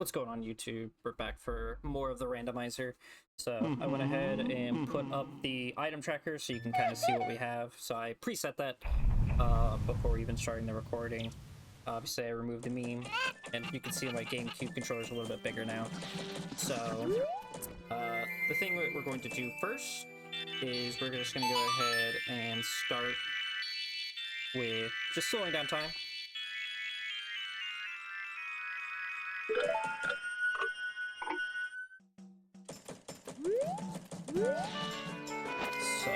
What's going on, YouTube? We're back for more of the randomizer. So I went ahead and put up the item tracker so you can kind of see what we have. So I preset that before even starting the recording. Obviously I removed the meme, and you can see my GameCube controller is a little bit bigger now. So the thing that we're going to do first is we're just going to go ahead and start with just slowing down time. So,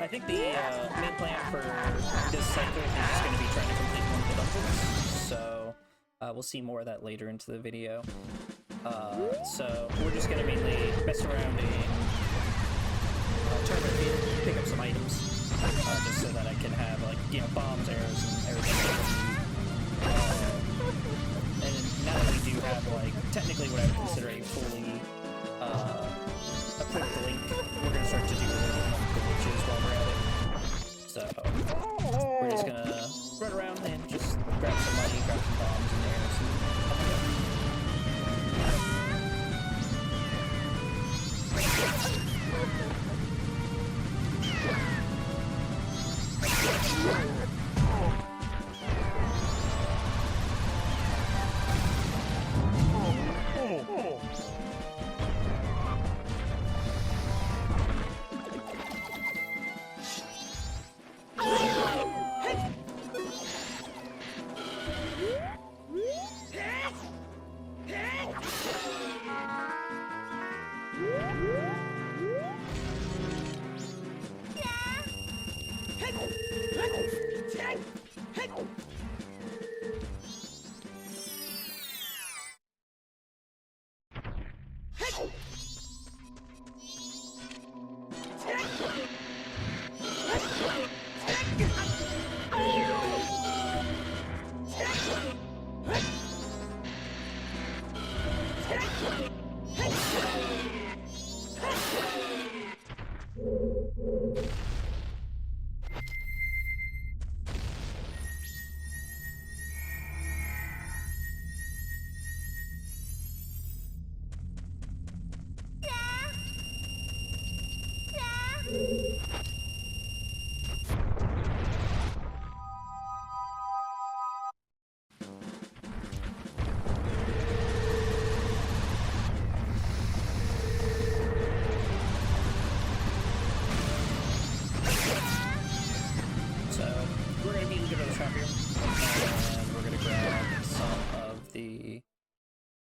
I think the main plan for this cycle is just going to be trying to complete one of the dungeons. So, we'll see more of that later into the video. So, we're just going to mainly mess around and tournament field, pick up some items, just so that I can have, like, you know, bombs, arrows, and everything. And now that we do have, like, technically what I would consider a fully equipped link, we're going to start to do glitches while we're at it. So, we're just going to run around and just grab some money, grab some bombs and arrows,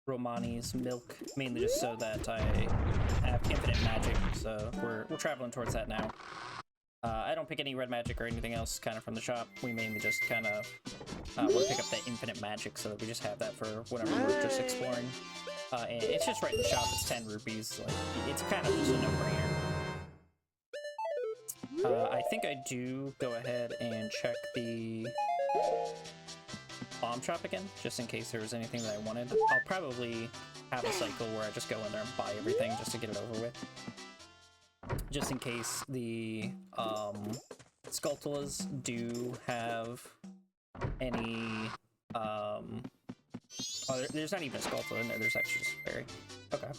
Romani's milk, mainly just so that I have infinite magic, so we're traveling towards that now. I don't pick any red magic or anything else kind of from the shop. We mainly just kind of want to pick up that infinite magic so that we just have that for whenever we're just exploring. And it's just right in the shop, it's 10 rupees, like, it's kind of just a no-brainer. I think I do go ahead and check the bomb shop again, just in case there was anything that I wanted. I'll probably have a cycle where I just go in there and buy everything just to get it over with. Just in case the Skulltulas do have any oh, there's not even a Skulltula in there, there's actually just a berry. Okay.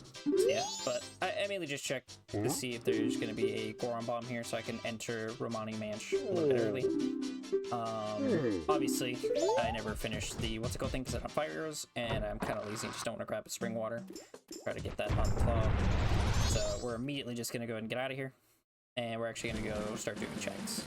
Yeah, but I mainly just check to see if there's going to be a Goron bomb here so I can enter Romani Manch a little bit early. Obviously, I never finished the what's it called thing because I don't have fire arrows, and I'm kind of lazy and just don't want to grab a spring water. Try to get that unclogged. So we're immediately just going to go ahead and get out of here, and we're actually going to go start doing checks.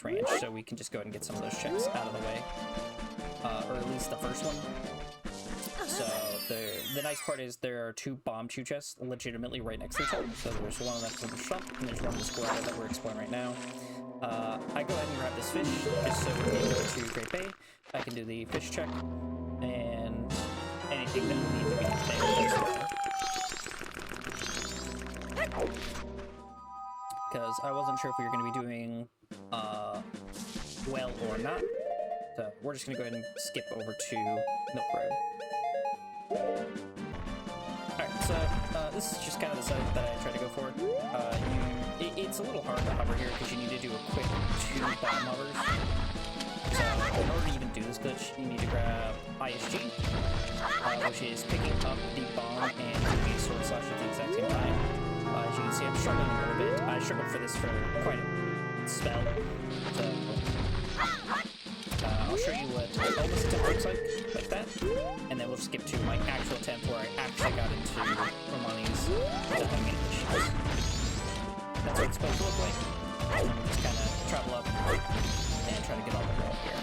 Ranch, so we can just go ahead and get some of those checks out of the way, or at least the first one. So the nice part is there are 2 bomb chew chests legitimately right next to each other. So there's one that's in the shop, and there's one in the square that we're exploring right now. I go ahead and grab this fish, just so when we go to Great Bay, I can do the fish check, and anything that we need to be there as well. Because I wasn't sure if we were going to be doing well or not. So we're just going to go ahead and skip over to Milk Road. Alright, so this is just kind of the site that I try to go for. It's a little hard to hover here because you need to do a quick 2 bomb hovers. So in order to even do this glitch, you need to grab ISG, which is picking up the bomb and doing a sword slash at the exact same time. As you can see, I'm struggling a little bit. I struggled for this for quite a spell. So I'll show you what the bonus attempt looks like that, and then we'll skip to my actual attempt where I actually got into Romani's double issues. That's what it's supposed to look like. And then we just kind of travel up and try to get on the wall here.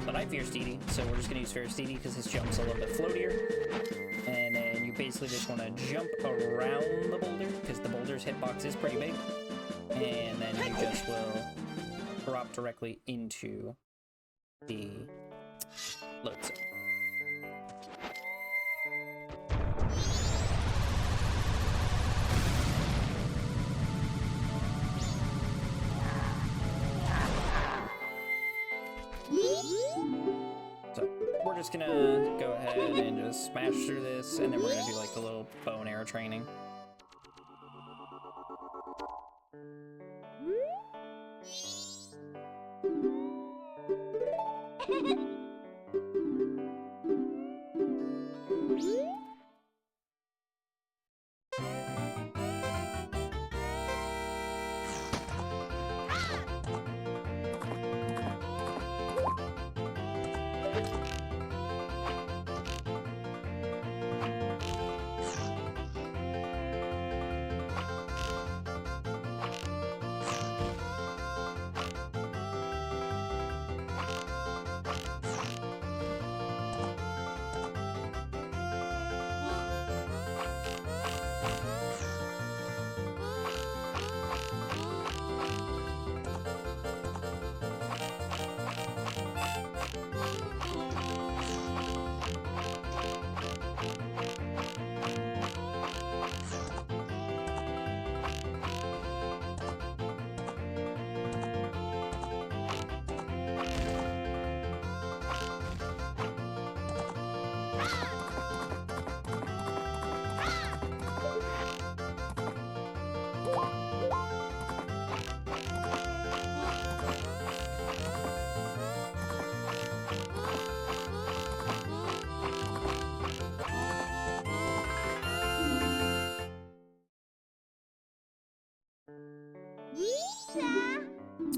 But I fear Steedy, so we're just going to use Fear Steedy because his jump's a little bit floatier. And then you basically just want to jump around the boulder, because the boulder's hitbox is pretty big. And then you just will drop directly into the load zone. So we're just gonna go ahead and just smash through this, and then we're gonna do like a little bow and arrow training.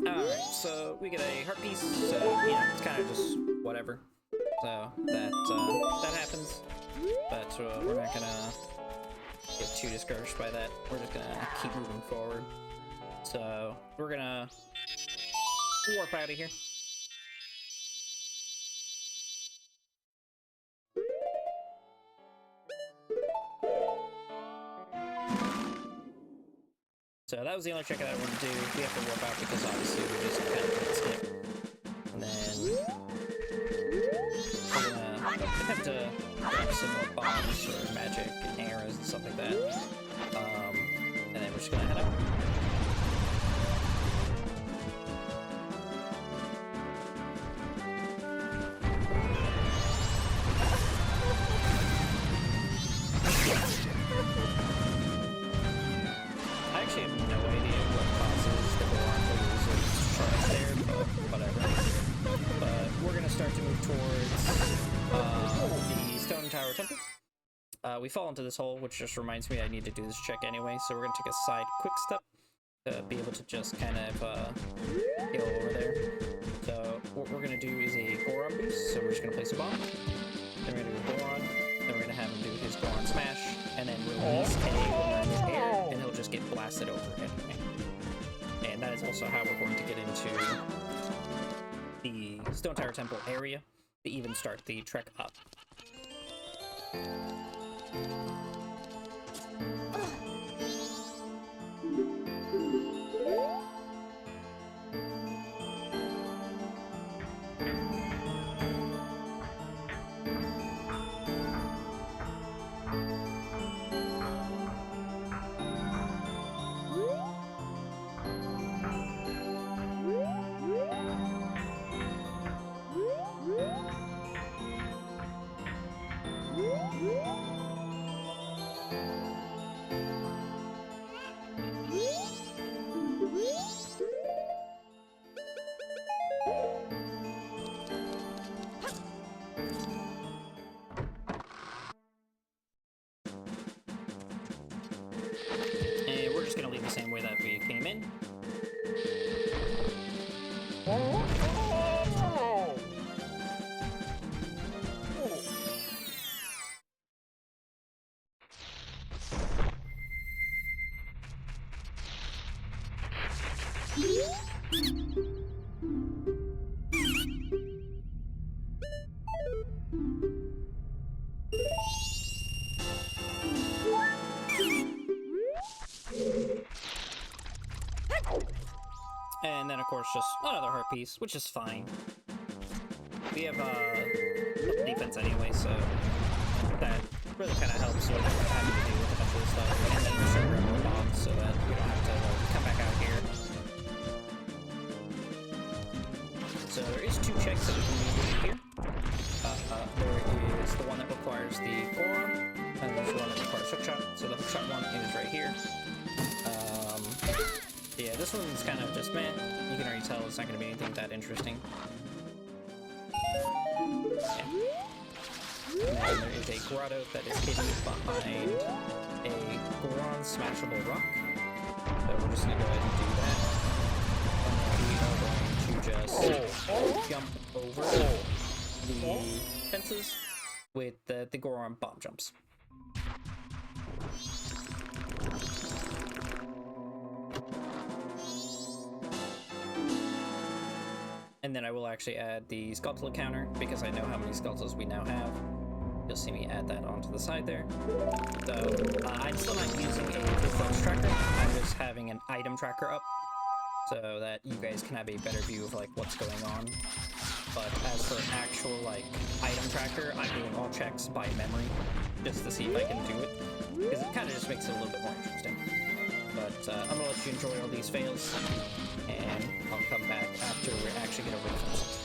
Alright, so we get a heart piece, so, you know, it's kind of just whatever. So, that happens. But we're not gonna get too discouraged by that. We're just gonna keep moving forward. So, we're gonna warp out of here. So that was the only check that I wanted to do. We have to warp out because obviously we just kind of can't skip. And then we're gonna attempt to grab some more bombs or magic and arrows and stuff like that. And then we're just gonna head up. We fall into this hole, which just reminds me I need to do this check anyway, so we're going to take a side quick step to be able to just kind of go over there. So what we're we're gonna do is a Goron boost, so we're just gonna place a bomb. Then we're gonna do a Goron, then we're gonna have him do his Goron smash, and then release a when we're in the air, and he'll just get blasted over anyway. And that is also how we're going to get into the Stone Tower Temple area to even start the trek up. And we're just gonna leave the same way that we came in. And then, of course, just another heart piece, which is fine. We have defense anyway, so that really kind of helps with having to deal with a bunch of this stuff. And then we start grabbing more bombs so that we don't have to come back out here. So there is 2 checks that we can do here. There is the one that requires the Goron, and there's the one that requires hookshot. So the hookshot one is right here. Yeah, this one's kind of just meh. You can already tell it's not going to be anything that interesting. Yeah. And then there is a grotto that is hidden behind a Goron smashable rock. So we're just going to go ahead and do that. And then we are going to just jump over the fences with the Goron bomb jumps. And then I will actually add the Sculptal counter, because I know how many Sculptals we now have. You'll see me add that onto the side there. So, I'm still not using a reflex tracker, I'm just having an item tracker up, so that you guys can have a better view of, like, what's going on. But as for actual, like, item tracker, I'm doing all checks by memory, just to see if I can do it, because it kind of just makes it a little bit more interesting. But I'm gonna let you enjoy all these fails, and I'll come back after we actually get a reflex.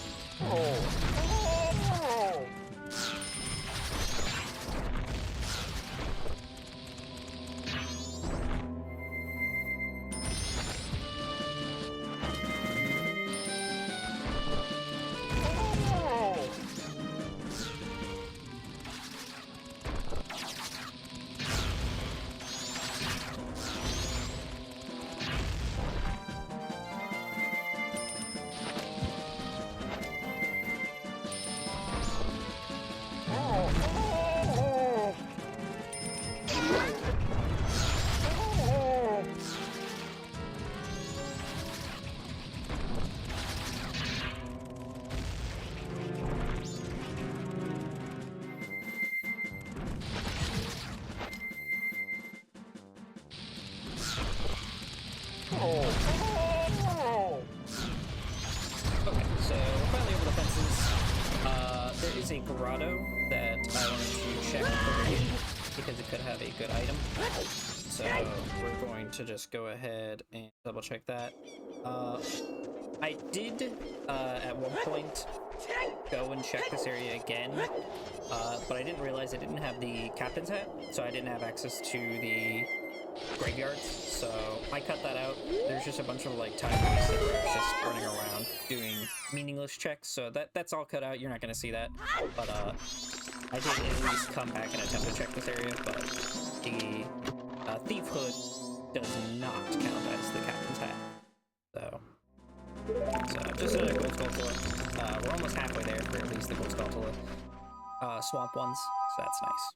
is a grotto that I wanted to check over here because it could have a good item. So we're going to just go ahead and double check that. I did at one point go and check this area again, but I didn't realize I didn't have the captain's hat, so I didn't have access to the graveyards, so I cut that out. There's just a bunch of like time wasted where I was just running around doing meaningless checks, so that's all cut out. You're not gonna see that, but I did at least come back and attempt to check this area, but the thief hood does not count as the captain's hat, so just another gold skull for we're almost halfway there for at least the Ghost Galtola swamp ones, so that's nice.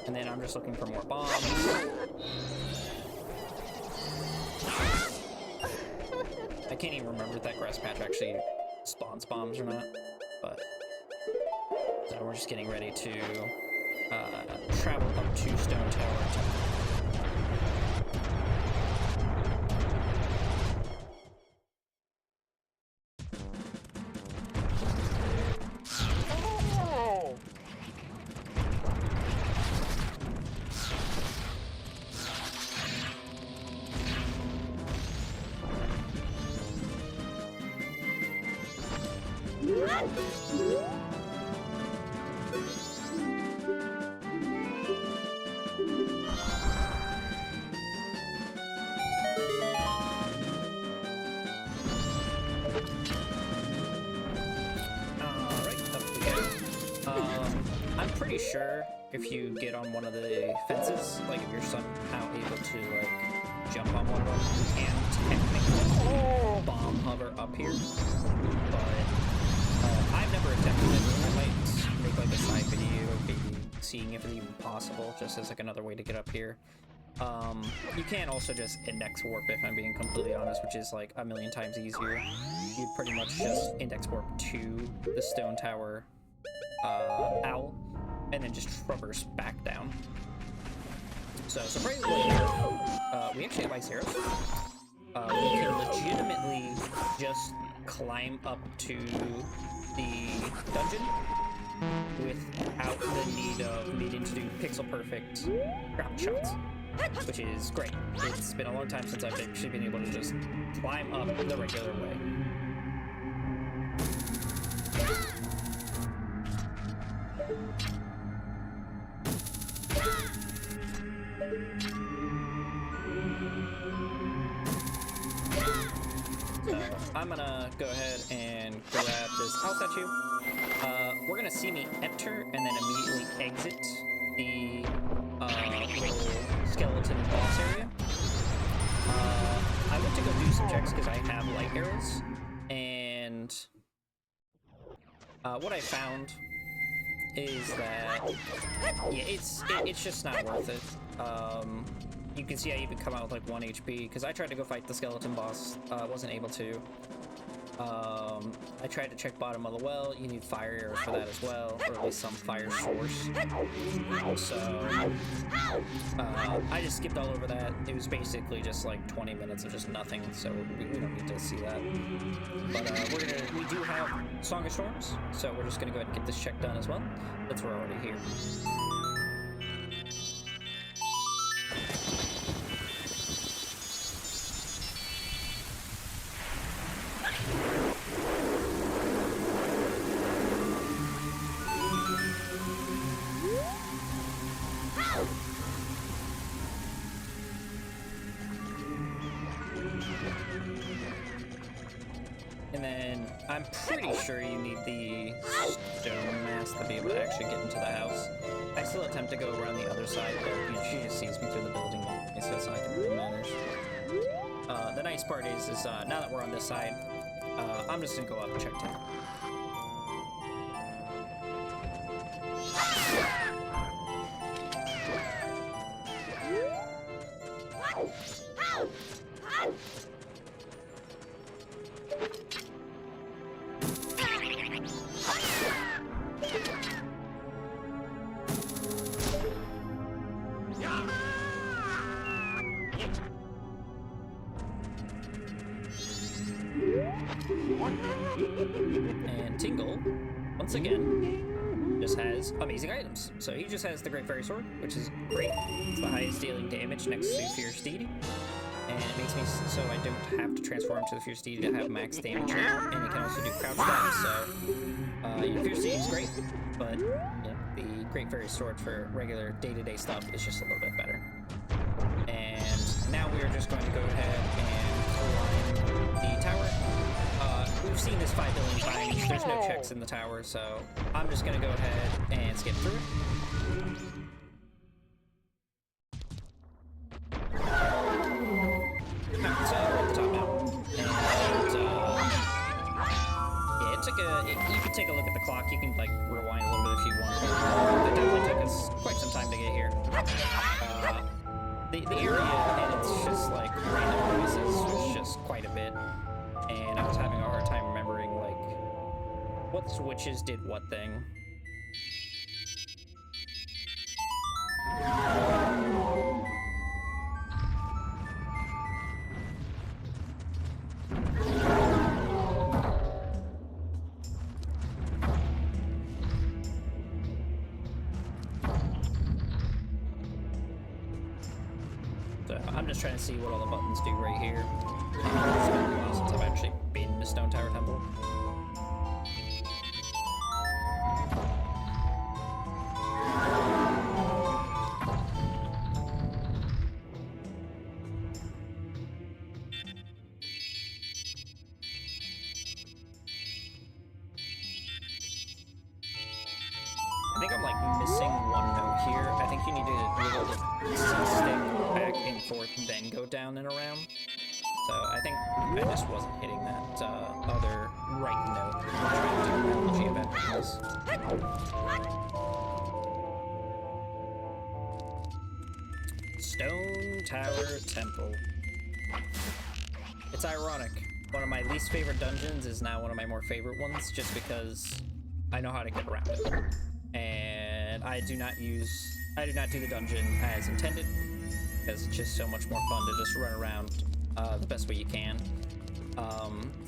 And then I'm just looking for more bombs. I can't even remember if that grass patch actually spawns bombs or not, but so we're just getting ready to travel up to Stone Tower. I'm pretty sure if you get on one of the fences, like if you're somehow able to like jump on one of them, you can technically bomb hover up here. But I've never attempted it. I might make like a side video, maybe seeing if it's even possible, just as like another way to get up here. You can also just index warp if I'm being completely honest, which is like a million times easier. You pretty much just index warp to the Stone Tower owl, and then just traverse back down. So surprisingly, we actually have ice arrows. We can legitimately just climb up to the dungeon without the need of needing to do pixel perfect ground shots, which is great. It's been a long time since I've actually been able to just climb up the regular way. So I'm gonna go ahead and grab this owl statue. We're gonna see me enter and then immediately exit the little skeleton boss area. I went to go do some checks because I have light arrows, and what I found is that yeah, it's just not worth it. You can see I even come out with like 1 HP because I tried to go fight the skeleton boss, wasn't able to. I tried to check bottom of the well. You need fire arrows for that as well, or at least some fire source. So I just skipped all over that. It was basically just like 20 minutes of just nothing, so we don't need to see that. But we do have Song of Storms, so we're just gonna go ahead and get this check done as well. Since we're already here. And then I'm pretty sure you need the stone mask to be able to actually get into the house. I still attempt to go around the other side, but you know, she just sees me through the building, so it's not like it really matters. The nice part is now that we're on this side, I'm just gonna go up and check town. And Tingle, once again, just has amazing items. So he just has the Great Fairy Sword, which is great. It's the highest dealing damage next to Fierce Deity. And it makes me so I don't have to transform to the Fierce Deity to have max damage now. And it can also do crouch stab, so Fierce Deity is great, but the Great Fairy Sword for regular day-to-day stuff is just a little bit better. And now we are just going to go ahead and align the tower. We've seen this 5 billion times. There's no checks in the tower, so I'm just gonna go ahead and skip through it. Alright, so we're at the top now. take a look at the clock. You can like rewind a little bit if you want. It definitely took us quite some time to get here. The area and it's just like random noises was just quite a bit, and I was having a hard time remembering like what switches did what thing. I'm just trying to see what all the buttons do right here. It's been a while since I've actually been to Stone Tower Temple. I think I'm like missing one note here. I think you need to wiggle the stick back and forth, then go down and around. So I think I just wasn't hitting that other right note. I'm trying to do analogy of this. Stone Tower Temple. It's ironic. One of my least favorite dungeons is now one of my more favorite ones, just because I know how to get around it. And I do not do the dungeon as intended, because it's just so much more fun to just run around the best way you can.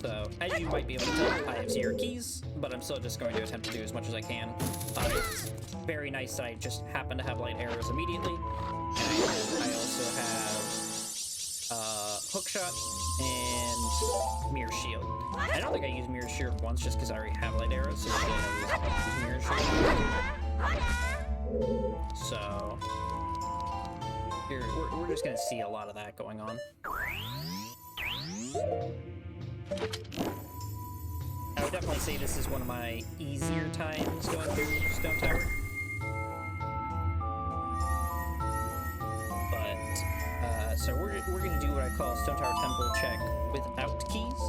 So, as you might be able to tell, I have 0 keys, but I'm still just going to attempt to do as much as I can. It's very nice that I just happen to have light arrows immediately, and I also have hookshot and mirror shield. I don't think I used mirror shield once just because I already have light arrows, so I use mirror shield. So here we're just gonna see a lot of that going on. I would definitely say this is one of my easier times going through Stone Tower. So we're gonna do what I call Stone Tower Temple check without keys,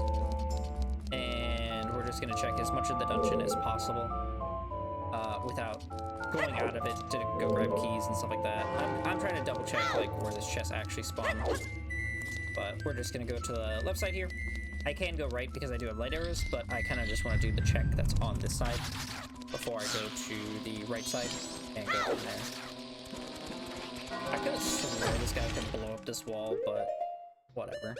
and we're just gonna check as much of the dungeon as possible without going out of it to go grab keys and stuff like that. I'm trying to double check like where this chest actually spawned, but we're just gonna go to the left side here. I can go right because I do have light arrows, but I kind of just want to do the check that's on this side before I go to the right side and go from there. I could have sworn this guy can blow up this wall, but whatever.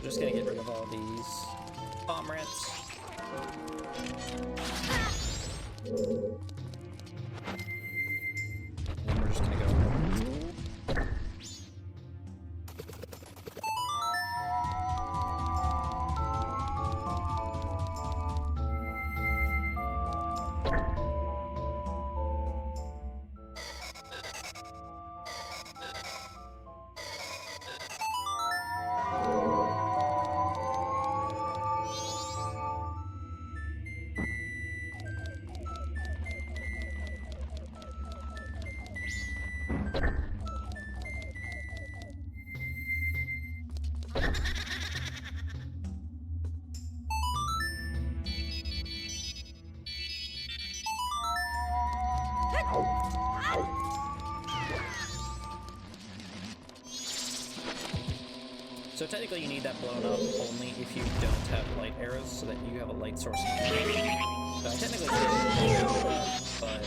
Just gonna get rid of all these bomb rats. And then we're just gonna go. So technically you need that blown up only if you don't have light arrows, so that you have a light source. So I technically did, but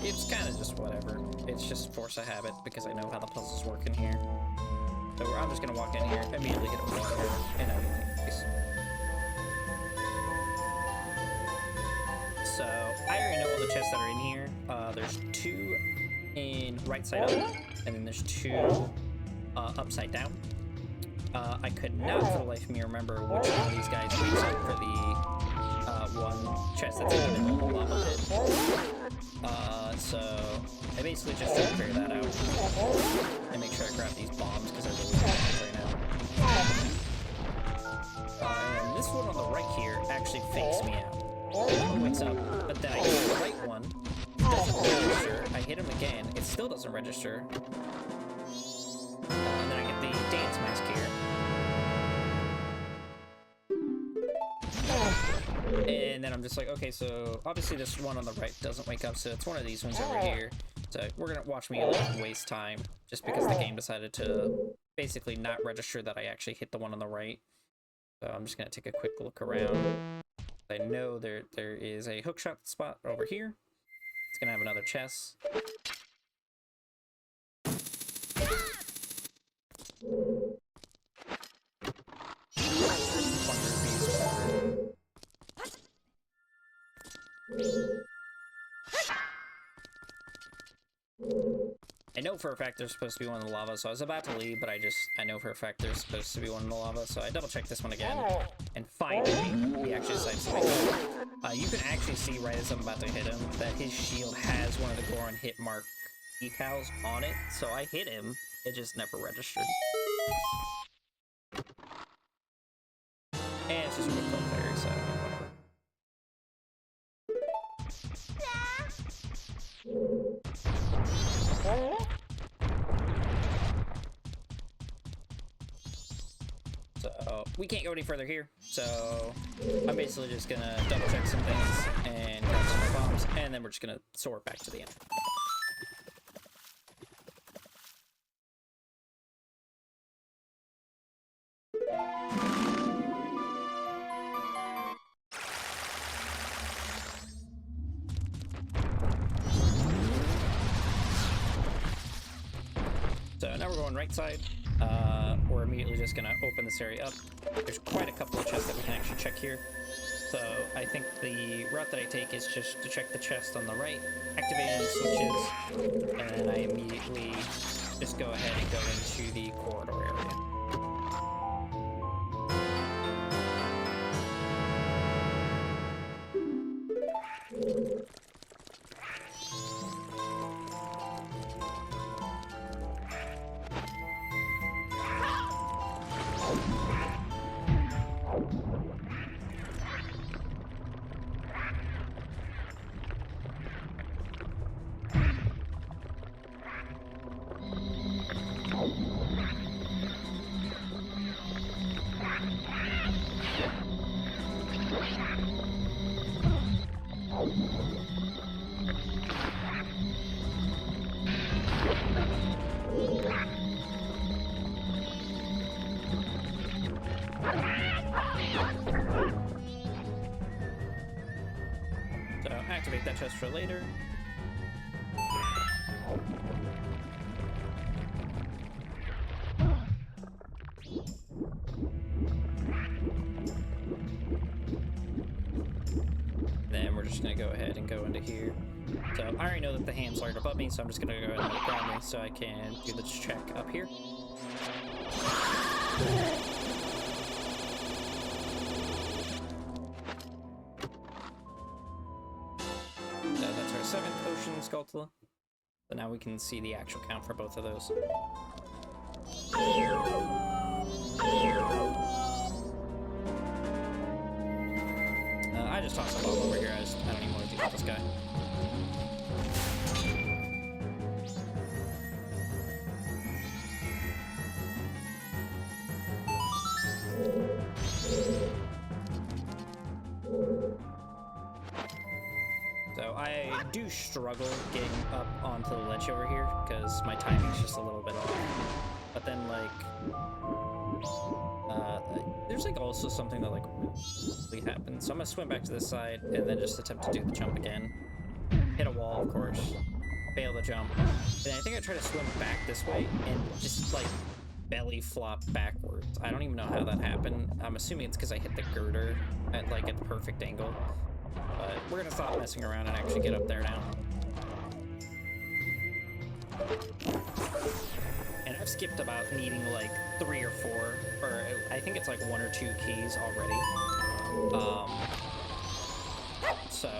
it's kind of just whatever. It's just force of habit because I know how the puzzles work in here. So I'm just gonna walk in here, immediately hit a blow arrow, and everything. So I already know all the chests that are in here. There's 2 in right side up, and then there's 2 upside down. I could not for the life of me remember which one of these guys wakes up for the one chest that's in the middle of the lava pit. So I basically just try to figure that out and make sure I grab these bombs because I really need bombs right now. And this one on the right here actually fakes me out. He wakes up, but then I hit the right one. It doesn't register. I hit him again. It still doesn't register. And then I get the dance mask here. And then I'm just like, okay, so obviously this one on the right doesn't wake up, so it's one of these ones over here. So we're gonna watch me waste time just because the game decided to basically not register that I actually hit the one on the right. So I'm just gonna take a quick look around. I know there is a hookshot spot over here. It's gonna have another chest. I know for a fact there's supposed to be one in the lava, so I was about to leave, but I know for a fact there's supposed to be one in the lava, so I double checked this one again, and finally, he actually decides to wake up. You can actually see right as I'm about to hit him that his shield has one of the Goron hit mark decals on it, so I hit him, it just never registered. And it's just a quick kill fairy, so whatever. So we can't go any further here, so I'm basically just gonna double check some things and grab some more bombs, and then we're just gonna soar back to the end. So now we're going right side. We're immediately just gonna open this area up. There's quite a couple of chests that we can actually check here. So I think the route that I take is just to check the chest on the right, activating the switches, and then I immediately just go ahead and go into the corridor area. So activate that chest for later. Then we're just gonna go ahead and go into here. So I already know that the hand's right above me, so I'm just gonna go ahead and look around me so I can do this check up here. So that's our 7th potion Skulltula. So now we can see the actual count for both of those. I just tossed a bomb over here. I don't even want to deal with this guy. So I do struggle getting up onto the ledge over here because my timing's just a little bit off. But then there's like also something that like really happens. So I'm gonna swim back to this side and then just attempt to do the jump again. Hit a wall, of course. Fail the jump. And I think I try to swim back this way and just like belly flop backwards. I don't even know how that happened. I'm assuming it's because I hit the girder at like a perfect angle. But we're gonna stop messing around and actually get up there now. And I've skipped about needing like 3 or 4, or I think it's like 1 or 2 keys already. So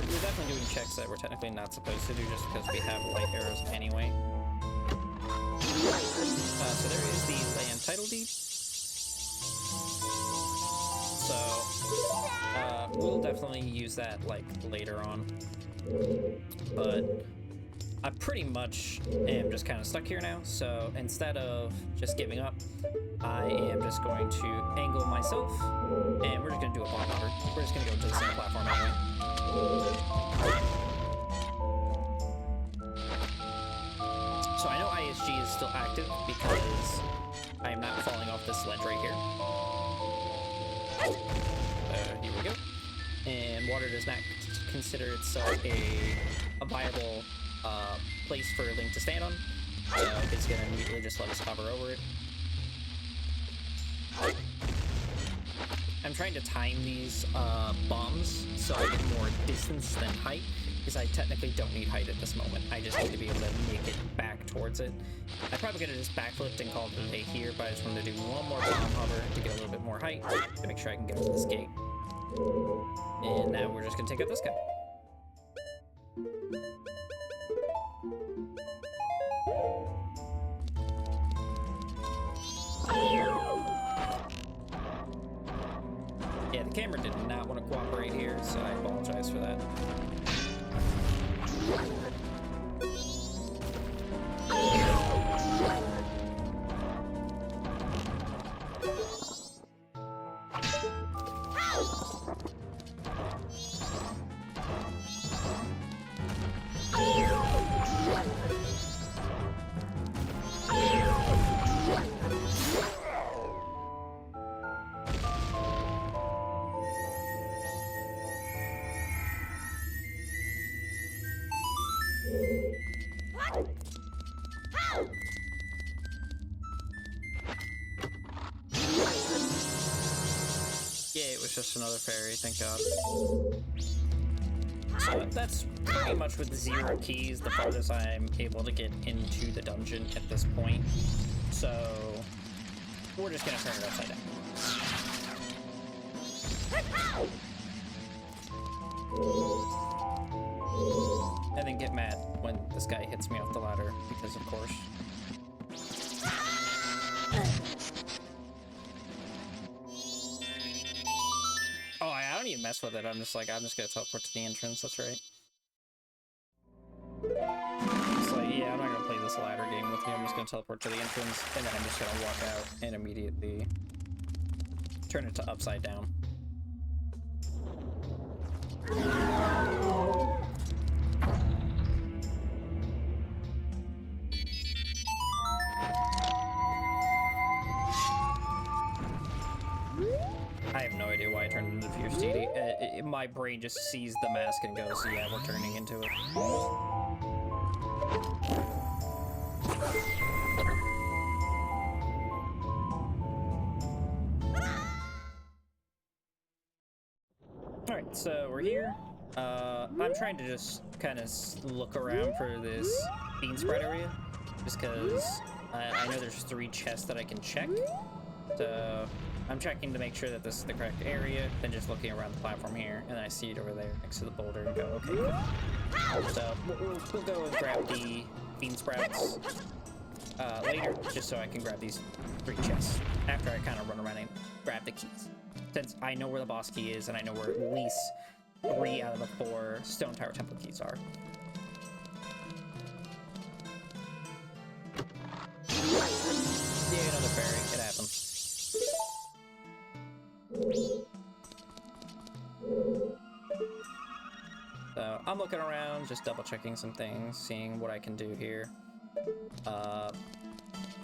we're definitely doing checks that we're technically not supposed to do just because we have light arrows anyway. So there is the land title deed. So we'll definitely use that like later on. But I pretty much am just kind of stuck here now. So instead of just giving up, I am just going to angle myself, and we're just going to do a bomb hover. We're just going to go to the same platform anyway. So I know ISG is still active because I am not falling off this ledge right here. Here we go. And water does not consider itself a viable place for Link to stand on. So it's going to immediately just let us hover over it. I'm trying to time these bombs so I get more distance than height, because I technically don't need height at this moment. I just need to be able to make it back towards it. I probably could have just backflipped and called it a day here, but I just wanted to do one more bomb hover to get a little bit more height to make sure I can get to this gate. And now we're just going to take out this guy. Yeah, the camera did not want to cooperate here, so I apologize for that. Just another fairy, thank God. So that's pretty much with 0 keys the farthest I'm able to get into the dungeon at this point. So we're just gonna turn it upside down. And then get mad when this guy hits me off the ladder, because of course. Mess with it. I'm just gonna teleport to the entrance. That's right. It's like, yeah, I'm not gonna play this ladder game with you. I'm just gonna teleport to the entrance, and then I'm just gonna walk out and immediately turn it to upside down. I have no idea why I turned into Fierce TD. My brain just sees the mask and goes, yeah, we're turning into it. Alright, so we're here. I'm trying to just kind of look around for this bean sprout area, just because I know there's 3 chests that I can check. So I'm checking to make sure that this is the correct area, then just looking around the platform here, and then I see it over there next to the boulder and go, okay, cool. So we'll go and grab the bean sprouts later, just so I can grab these 3 chests after I kind of run around and grab the keys. Since I know where the boss key is, and I know where at least 3 out of the 4 Stone Tower Temple keys are. Yeah, another fairy. It happens. So I'm looking around, just double checking some things, seeing what I can do here.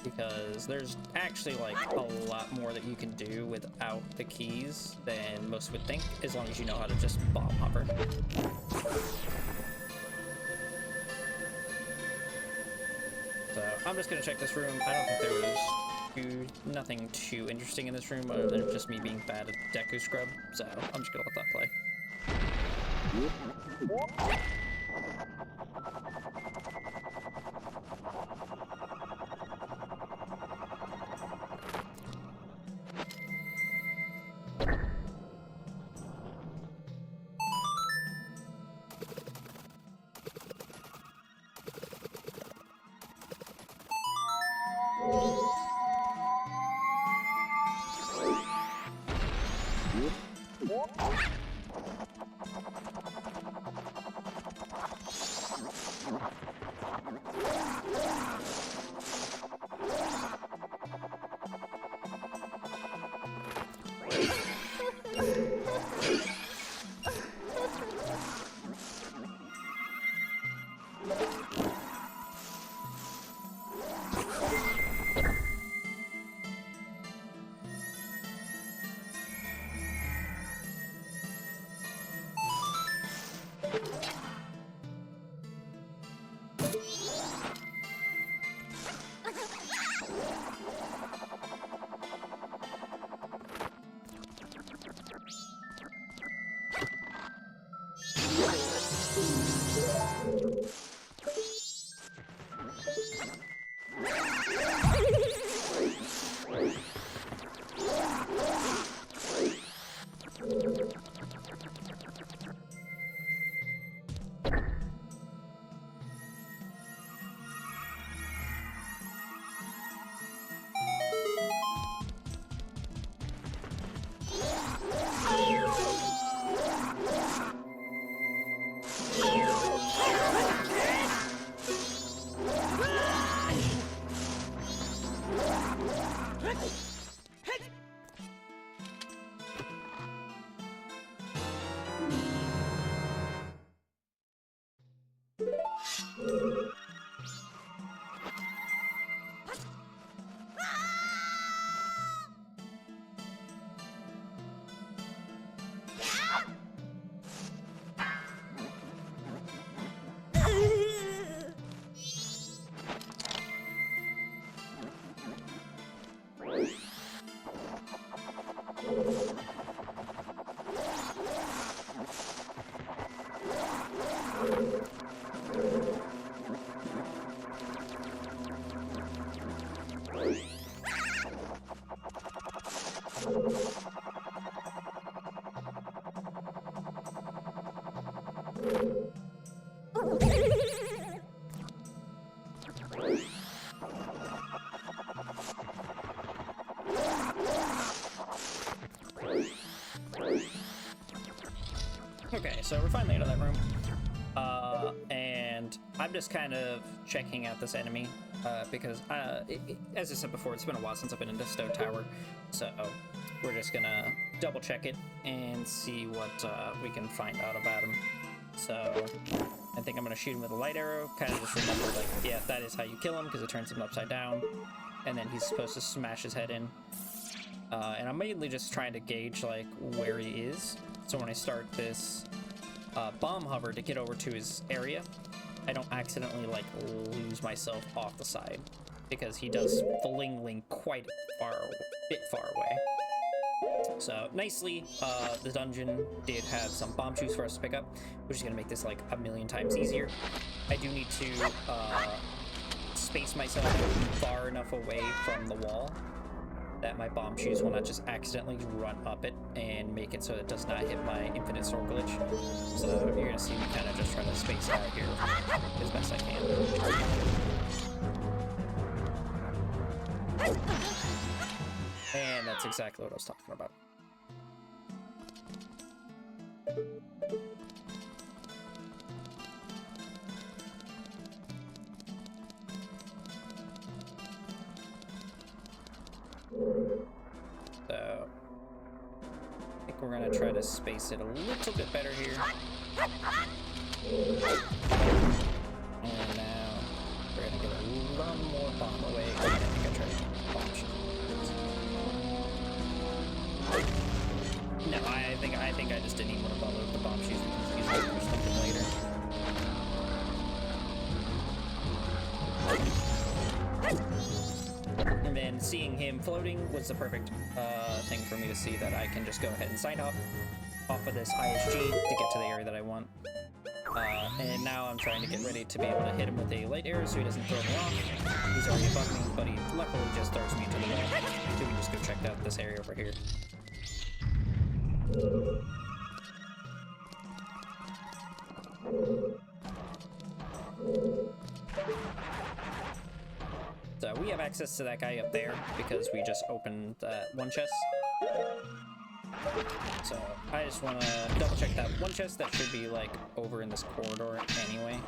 Because there's actually like a lot more that you can do without the keys than most would think, as long as you know how to just bomb hover. So I'm just gonna check this room. I don't think there was nothing too interesting in this room other than just me being bad at Deku Scrub, so I'm just gonna let that play. Okay, so we're finally out of that room. And I'm just kind of checking out this enemy because, as I said before, it's been a while since I've been in the Stowe Tower. So we're just gonna double check it and see what we can find out about him. So I think I'm gonna shoot him with a light arrow. Kind of just remember, like, yeah, that is how you kill him because it turns him upside down. And then he's supposed to smash his head in. And I'm mainly just trying to gauge, like, where he is. So when I start this bomb hover to get over to his area, I don't accidentally, like, lose myself off the side. Because he does fling quite a bit far away. So, nicely, the dungeon did have some bomb juice for us to pick up, which is going to make this, like, a million times easier. I do need to space myself far enough away from the wall that my bomb shoes will not just accidentally run up it and make it so it does not hit my infinite sword glitch. So you're gonna see me kind of just trying to space out here as best I can. And that's exactly what I was talking about. So, I think we're gonna try to space it a little bit better here. And now we're gonna get a little more bomb away. I think I tried to bomb shot. No, I think I just didn't even want to bother with the bomb shoes. We can use it for something later. And then seeing him floating was the perfect thing for me to see that I can just go ahead and sign up off of this ISG to get to the area that I want. And now I'm trying to get ready to be able to hit him with a light arrow so he doesn't throw me off. He's already above me, but he luckily just throws me to the wall. So we can just go check out this area over here. So we have access to that guy up there because we just opened that one chest. So I just want to double check that one chest that should be like over in this corridor anyway.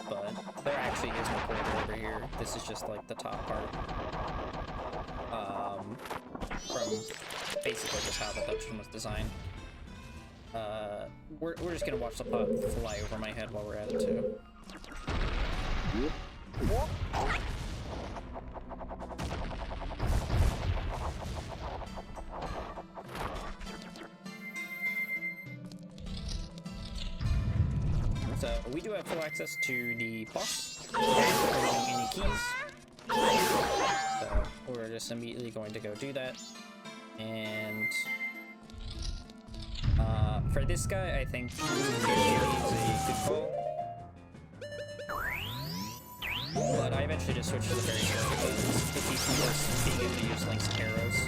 But there actually is no corridor over here. This is just like the top part. From basically just how the dungeon was designed. We're just gonna watch the pot fly over my head while we're at it too. So we do have full access to the boss without any keys. So we're just immediately going to go do that. And for this guy, I think he's a good call. But I eventually just switched to the very short because it keeps me worse being able to use Link's arrows.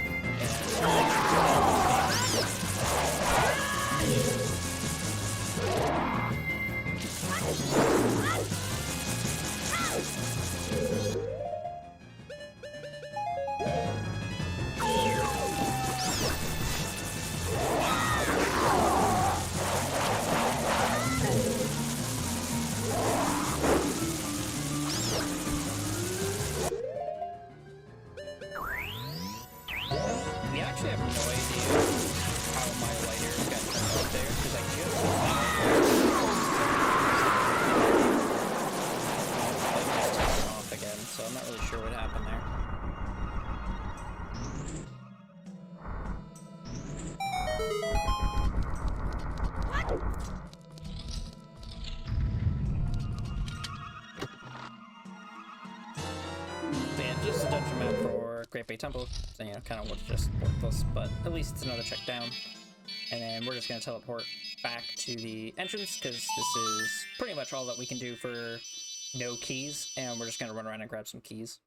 Just a dungeon map for Great Bay Temple, so you know, kind of was just worthless, but at least it's another check down. And then we're just gonna teleport back to the entrance, because this is pretty much all that we can do for no keys, and we're just gonna run around and grab some keys.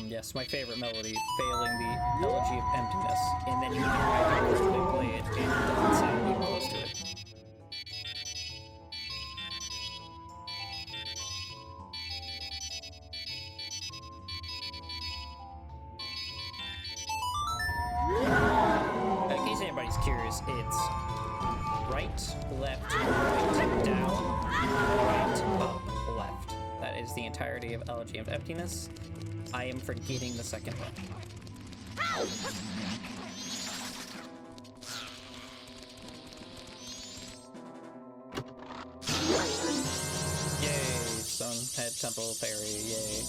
Yes, my favorite melody, Failing the Elegy of Emptiness, and then you can play it and it doesn't sound even close to it. In case anybody's curious, it's right, left, right, down, right, up, left. That is the entirety of Elegy of Emptiness. I am forgetting the second one. Yay, Stonehead Temple Fairy, yay.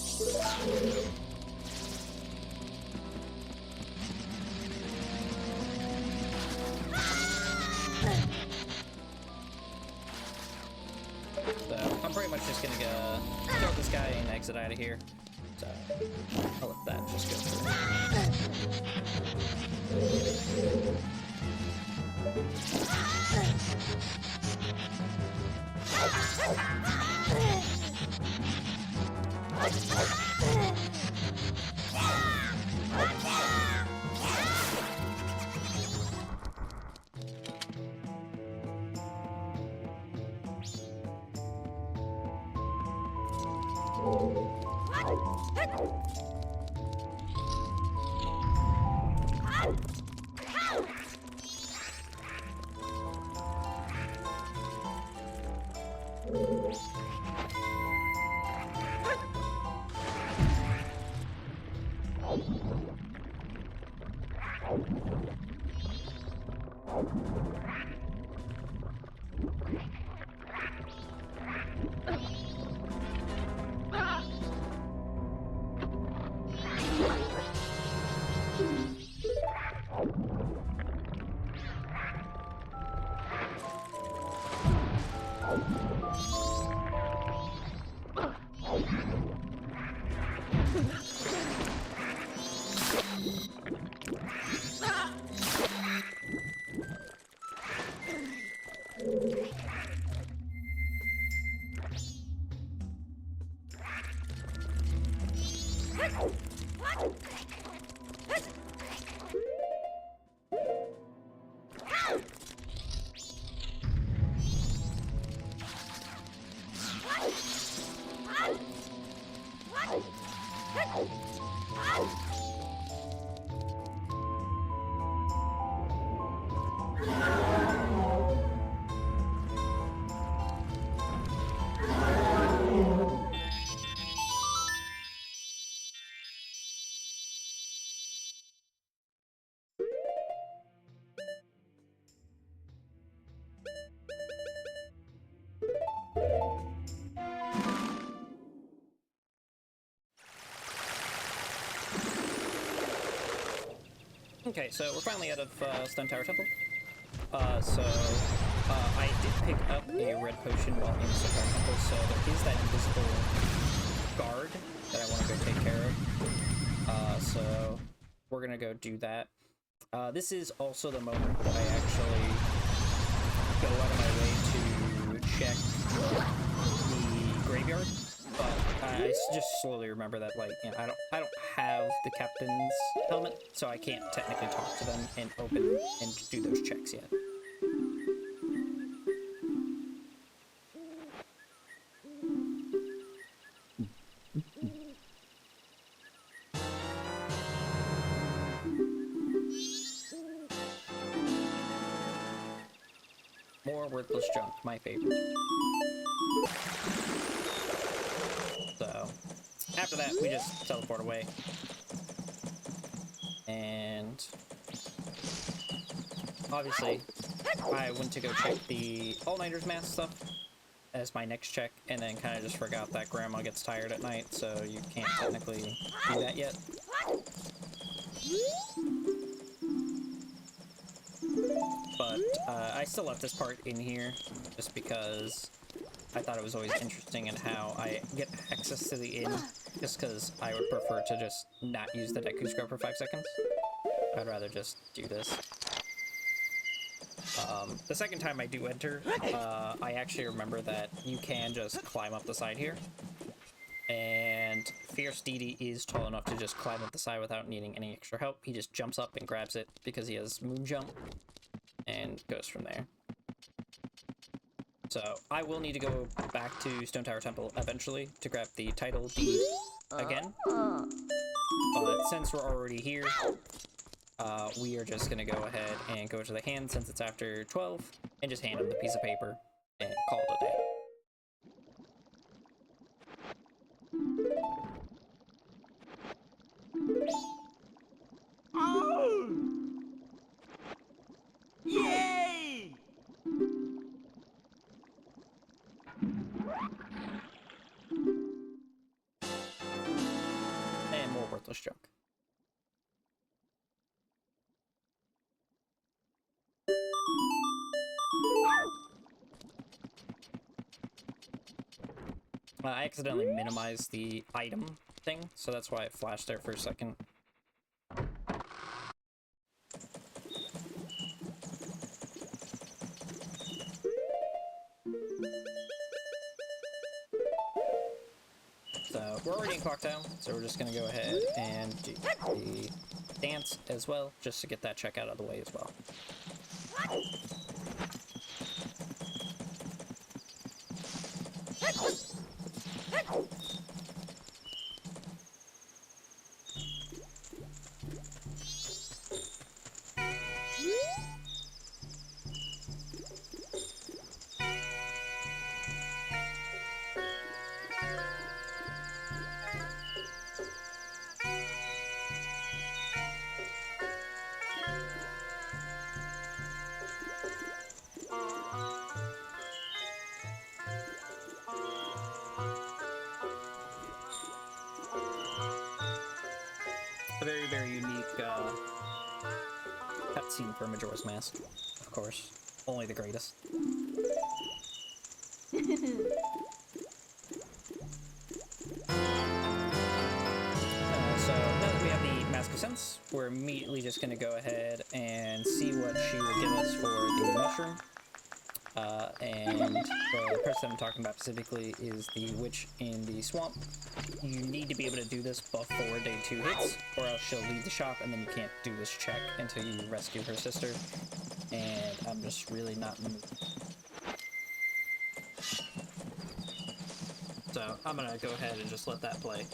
So, I'm pretty much just gonna go kill this guy and exit out of here. So, I'll let that just go through. Okay, so we're finally out of Stone Tower Temple. I did pick up a red potion while in Stone Tower Temple, so there is that invisible guard that I want to go take care of. So we're gonna go do that. This is also the moment that I actually go out of my way to check the graveyard. But I just slowly remember that, like, you know, I don't have the captain's helmet, so I can't technically talk to them and open and do those checks yet. More worthless junk, my favorite. So, after that, we just teleport away. And obviously, I went to go check the All-Nighters mask stuff as my next check, and then kind of just forgot that Grandma gets tired at night, so you can't technically do that yet. But I still left this part in here just because I thought it was always interesting in how I get access to the inn, just because I would prefer to just not use the Deku Scrub for 5 seconds. I'd rather just do this. The second time I do enter, I actually remember that you can just climb up the side here. And Fierce Deity is tall enough to just climb up the side without needing any extra help. He just jumps up and grabs it because he has Moon Jump and goes from there. So I will need to go back to Stone Tower Temple eventually to grab the title deed again. But since we're already here, we are just gonna go ahead and go to the hand since it's after 12 and just hand him the piece of paper and call it a day. Oh! Yay! And more worthless junk. I accidentally minimized the item thing, so that's why it flashed there for a second. So we're already in Clocktown, so we're just gonna go ahead and do the dance as well, just to get that check out of the way as well. A very, very unique cutscene for Majora's Mask, of course. Only the greatest. So now that we have the Mask of Sense, we're immediately just going to go ahead and see what she will give us for the mushroom. And the person I'm talking about specifically is the witch in the swamp. You need to be able to do this before day 2 hits, or else she'll leave the shop and then you can't do this check until you rescue her sister. And I'm just really not in the mood. So I'm gonna go ahead and just let that play.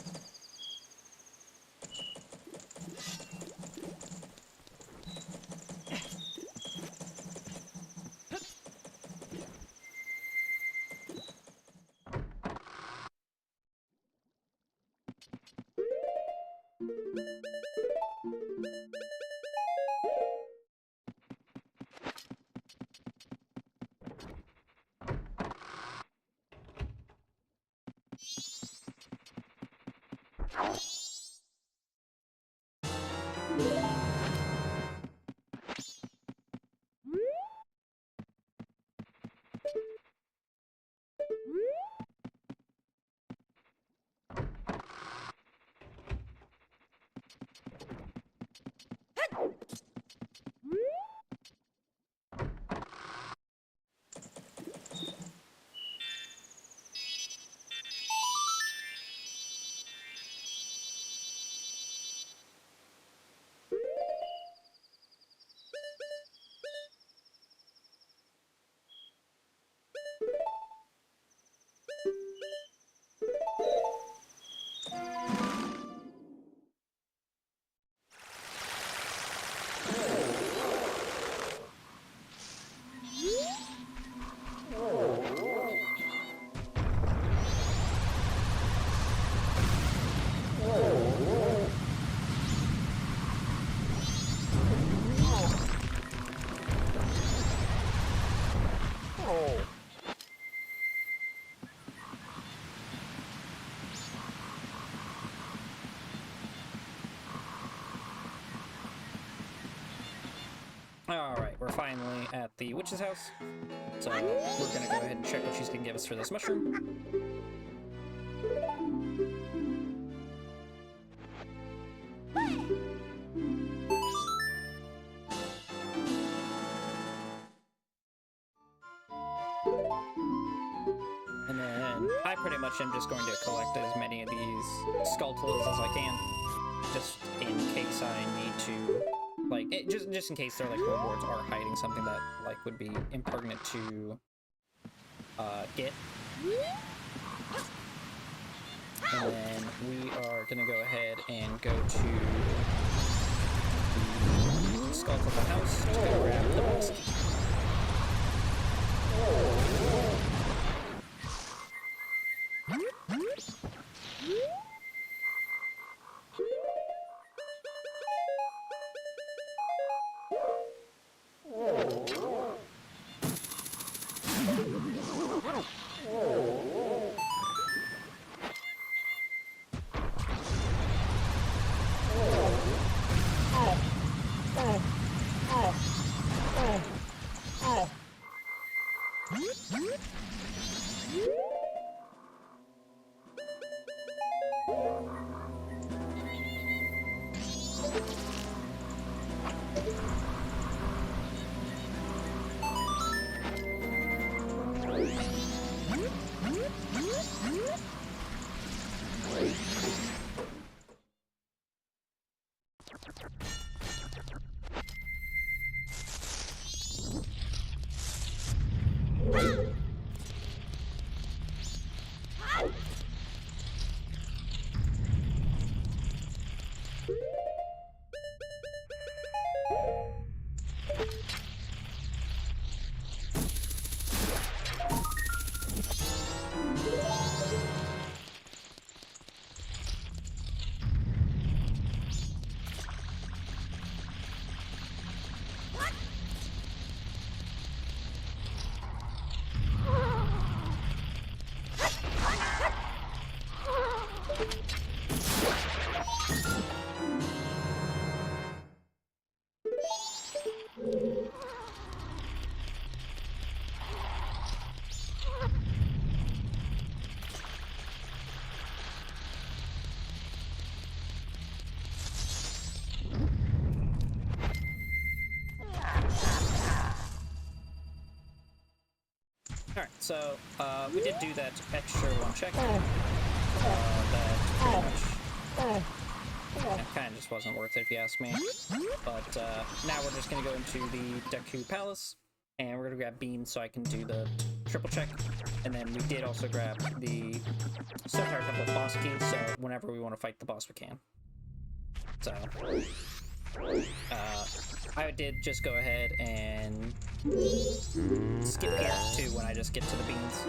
Alright, we're finally at the witch's house. So we're gonna go ahead and check what she's gonna give us for this mushroom. And then I pretty much am just going to collect as many of these sculptures as I can, just in case I need to, like, just in case their like rewards are hiding something that like would be impertinent to get. And then we are gonna go ahead and go to the skull of the house to go grab the boss key. Alright, so we did do that extra one check. That pretty much kind of just wasn't worth it if you ask me. But now we're just going to go into the Pt.2 Palace, and we're going to grab beans so I can do the triple check. And then we did also grab the Sapphire Temple boss key, so whenever we want to fight the boss we can. So I did just go ahead and skip Pt.2 when I just get to the beans.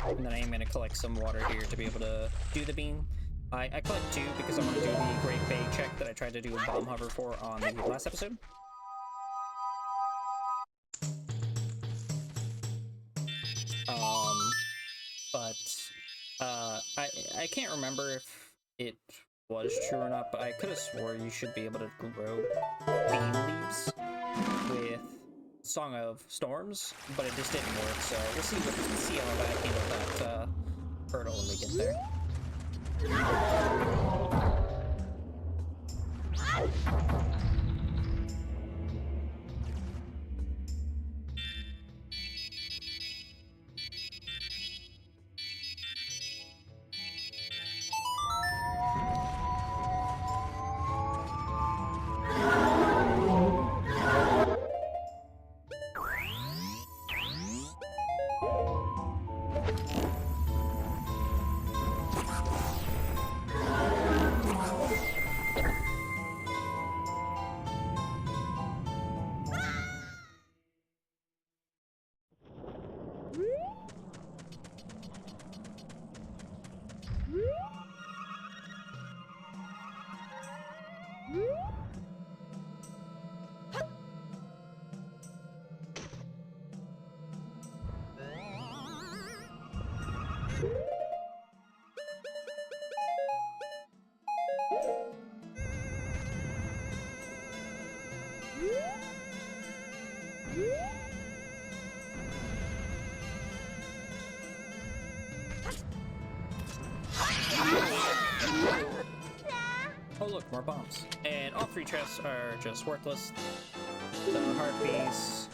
And then I am going to collect some water here to be able to do the bean. I collect 2 because I want to do the Great Bay check that I tried to do a bomb hover for on the last episode. I can't remember if it was true or not, but I could have swore you should be able to grow bean leaves with Song of Storms, but it just didn't work, so we'll see how I handle that hurdle when we get there. Oh look, more bombs. And all 3 chests are just worthless. The heart piece.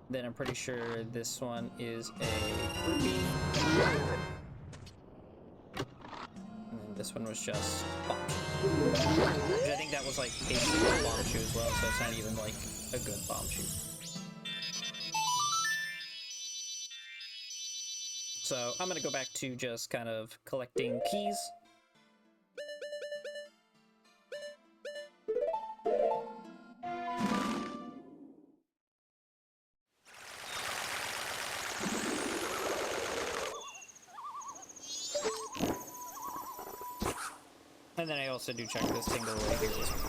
Then I'm pretty sure this one is a rupee. And then this one was just bomb shoe. Which I think that was like a single bomb shoe as well, so it's not even like a good bomb shoe. So I'm gonna go back to just kind of collecting keys. And then I also do check this tingle right here as well.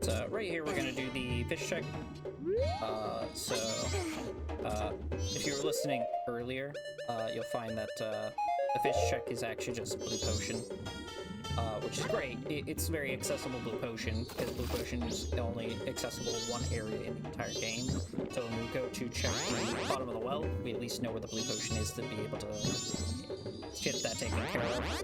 So right here we're gonna do the fish check. If you were listening earlier, you'll find that the fish check is actually just blue potion, which is great. It's very accessible blue potion, because blue potion is only accessible in one area in the entire game. So when we go to check the bottom of the well, we at least know where the blue potion is to be able to get that taken care of.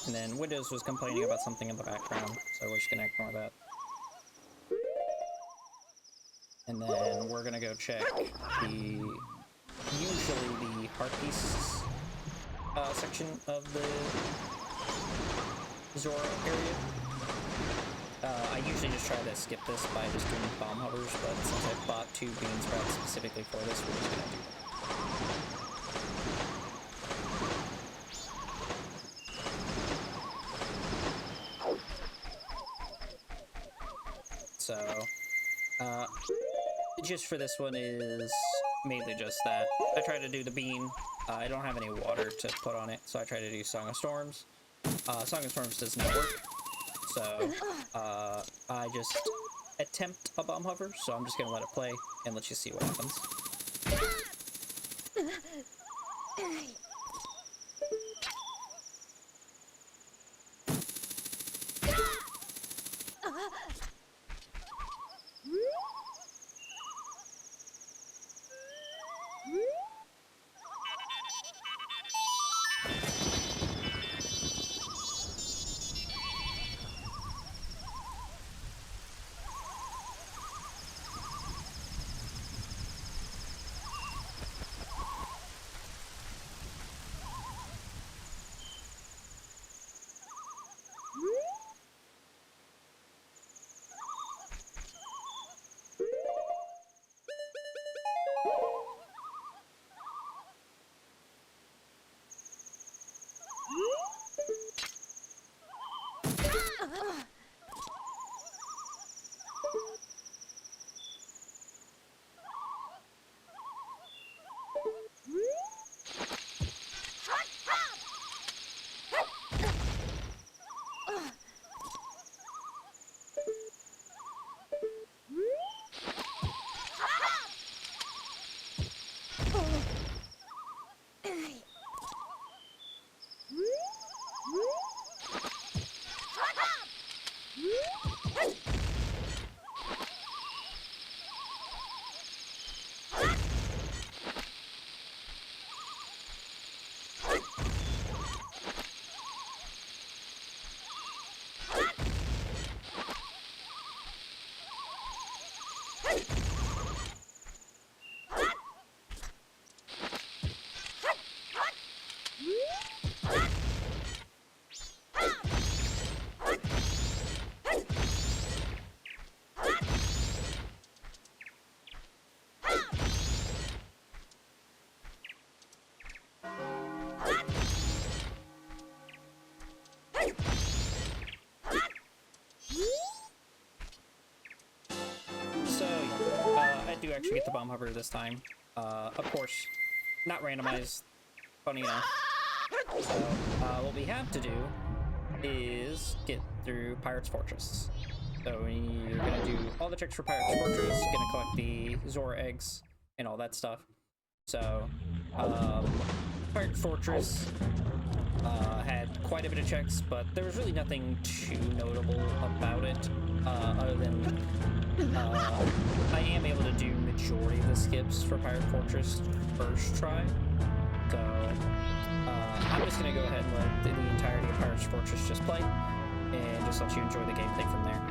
And then Windows was complaining about something in the background, so we're just gonna ignore that. And then we're gonna go check usually the heart piece section of the Zora area. I usually just try to skip this by just doing bomb hovers, but since I bought 2 bean sprouts specifically for this, we're just gonna do that. So, just for this one is mainly just that. I try to do the bean. I don't have any water to put on it, so I try to do Song of Storms. Song of Storms does not work, so I just attempt a bomb hover, so I'm just gonna let it play and let you see what happens. actually get the bomb hover this time. Of course, not randomized, funny enough. So, what we have to do is get through Pirate's Fortress. So we're gonna do all the checks for Pirate's Fortress, gonna collect the Zora eggs and all that stuff. So, Pirate's Fortress had quite a bit of checks, but there was really nothing too notable about it, other than I am able to do majority of the skips for Pirate Fortress first try. So I'm just gonna go ahead and let the entirety of Pirate's Fortress just play, and just let you enjoy the gameplay from there.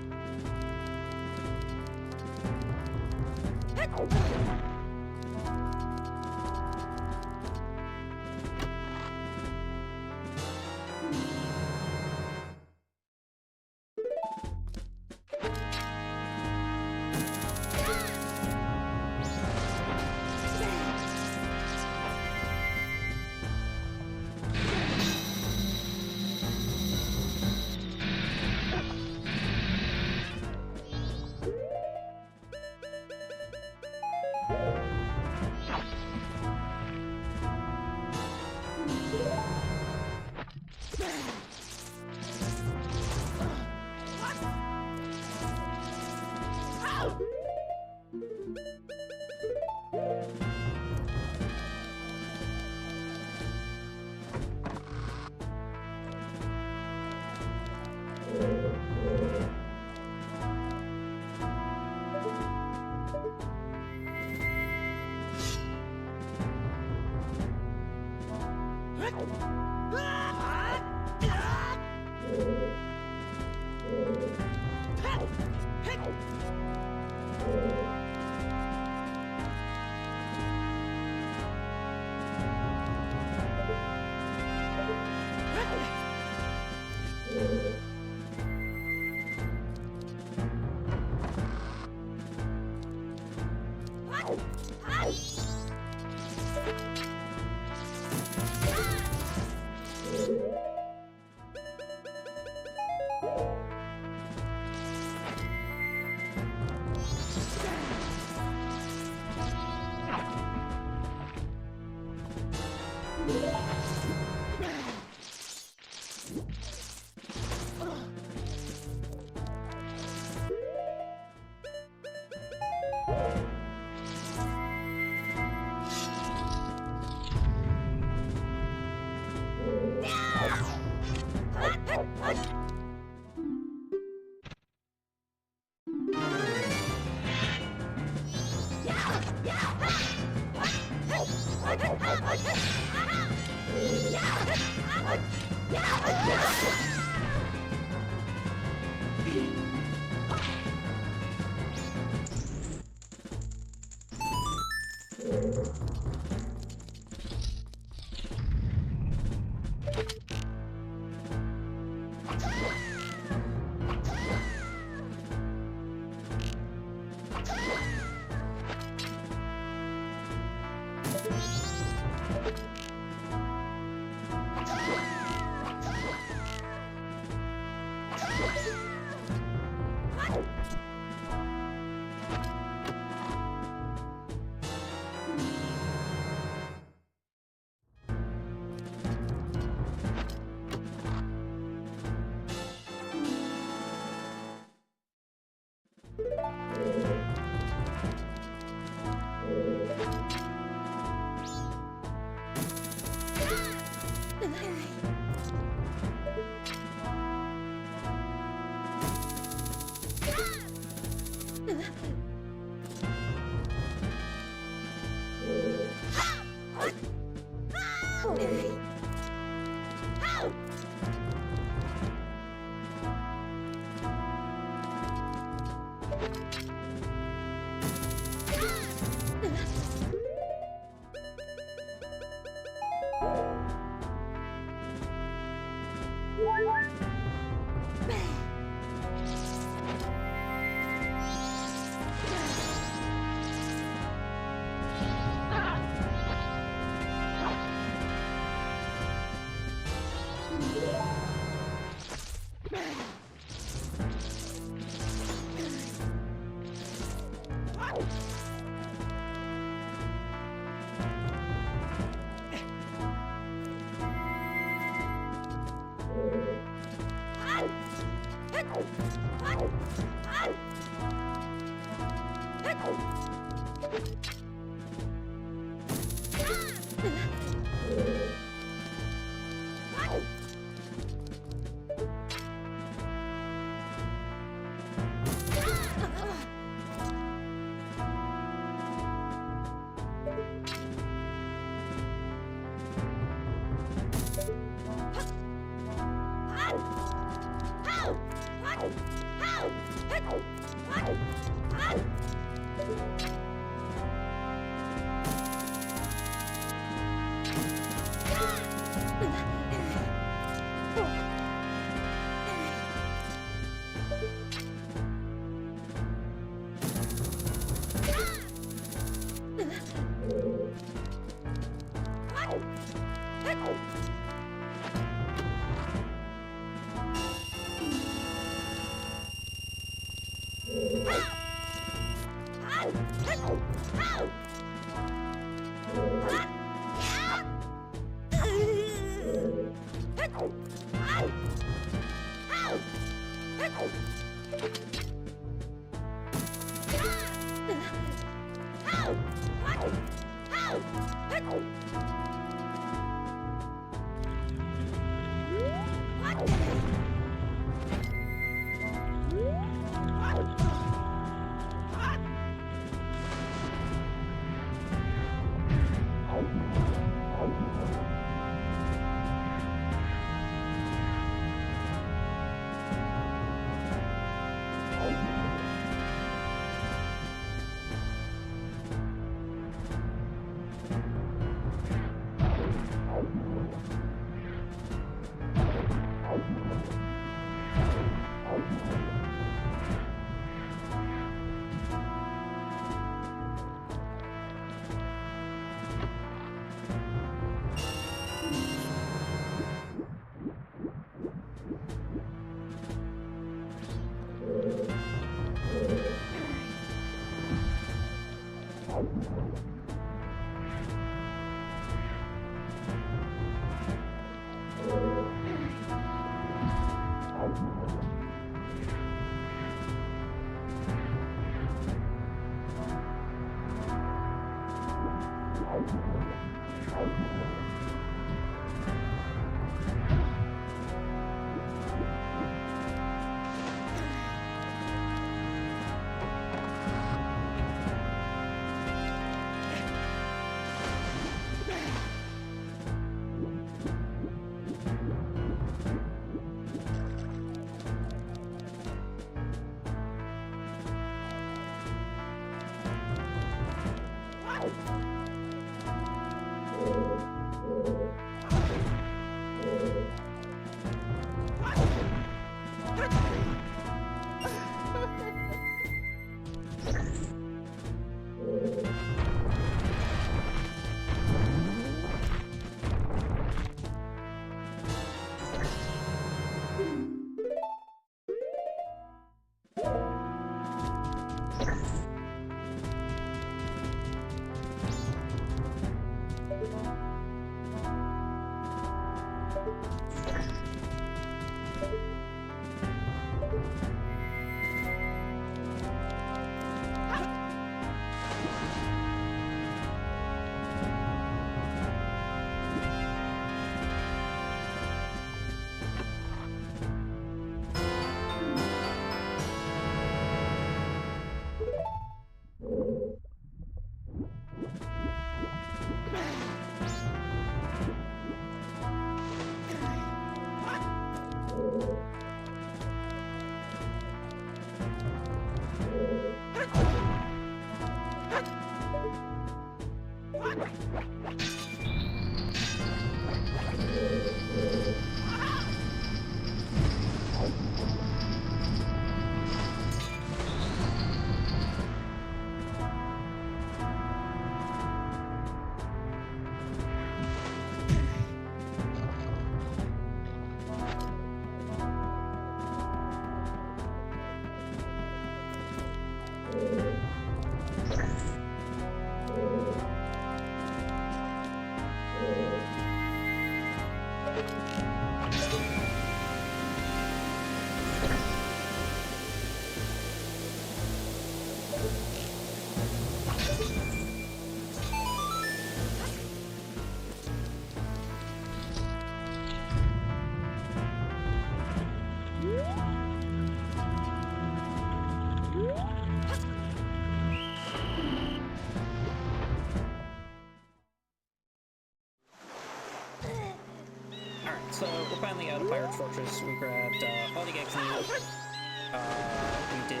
So we're finally out of Pirate's Fortress. We grabbed all the eggs needed. We did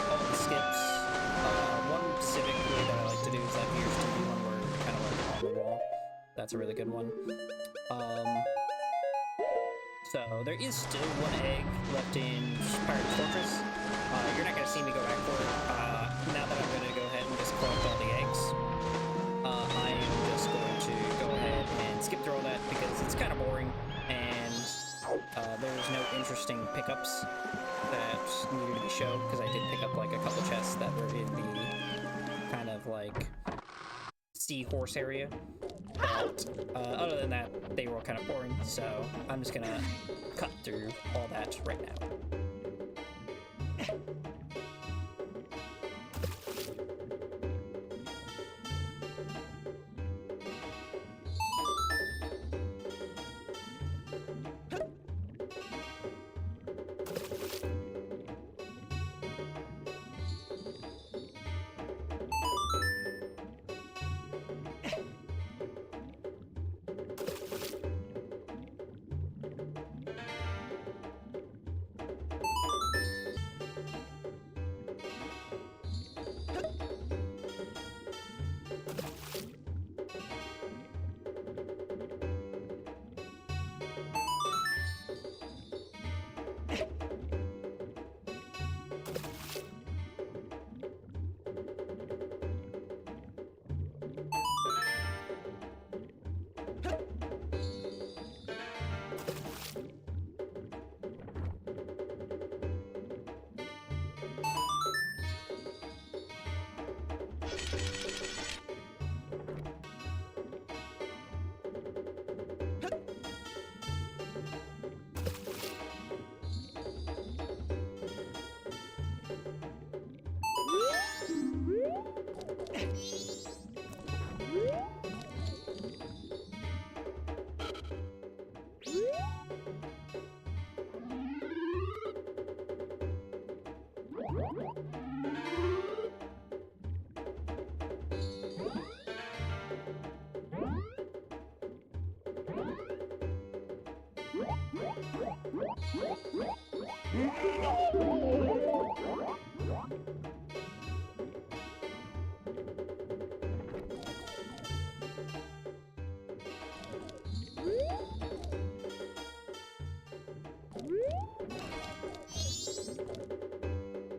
all the skips. One specifically that I like to do is that here's to be one where you're kind of like on the wall. That's a really good one. So there is still one egg left in Pirate's Fortress. You're not going to see me go back for it. Now that I'm going to go ahead and just collect all the eggs, I am just going to go ahead and skip through all that because it's kind of boring. And there's no interesting pickups that needed to be shown because I did pick up like a couple chests that were in the kind of like seahorse area. But other than that, they were all kind of boring. So I'm just gonna cut through all that right now.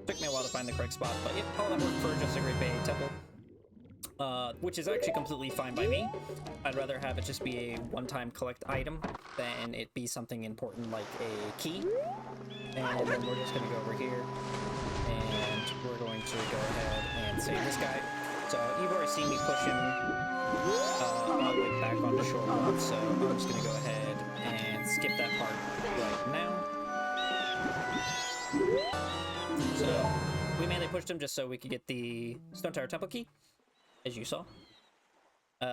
Took me a while to find the correct spot, but yeah, all that worked for just a Great Bay Temple. Which is actually completely fine by me. I'd rather have it just be a one-time collect item than it be something important like a key. And then we're just going to go over here, and we're going to go ahead and save this guy. So you've already seen me push him all the way back onto shore one, so I'm just going to go ahead and skip that part right now. So we mainly pushed him just so we could get the Stone Tower Temple key, as you saw.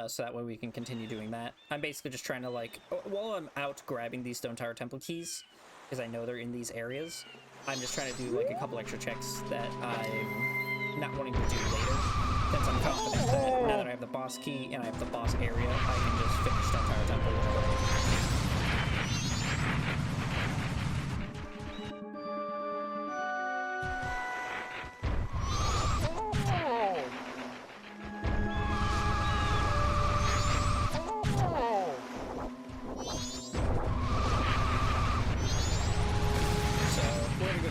So that way we can continue doing that. I'm basically just trying to, like, while I'm out grabbing these Stone Tower Temple keys, because I know they're in these areas, I'm just trying to do, like, a couple extra checks that I'm not wanting to do later, since I'm confident that now that I have the boss key and I have the boss area, I can just finish Stone Tower Temple with it.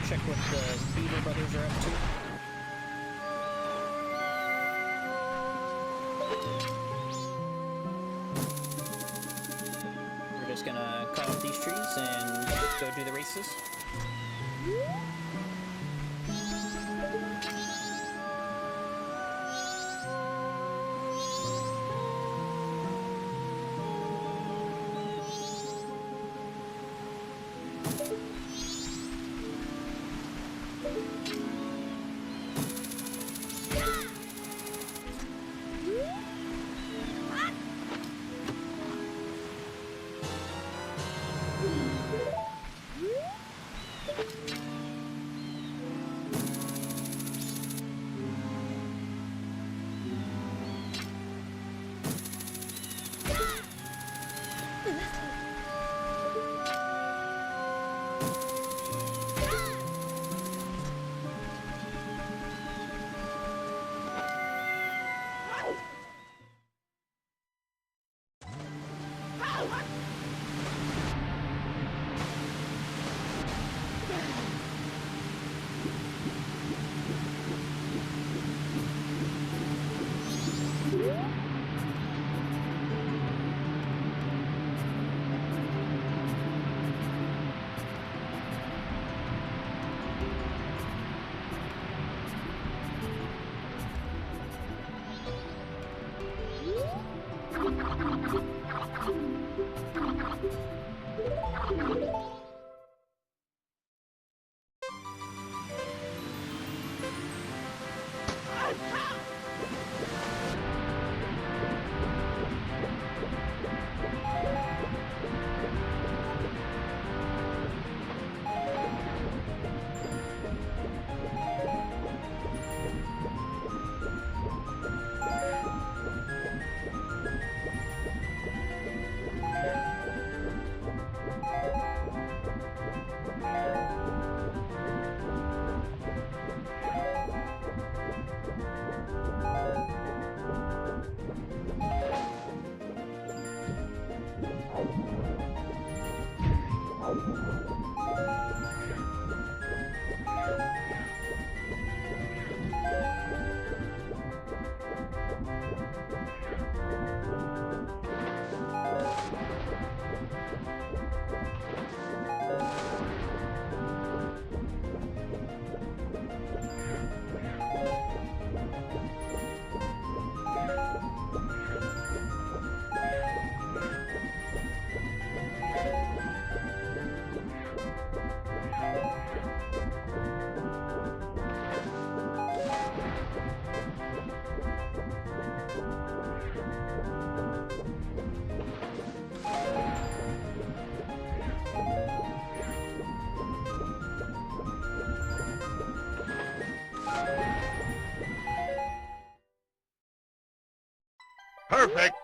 Check what the Beaver brothers are up to. We're just gonna cut off these trees and go do the races. Perfect!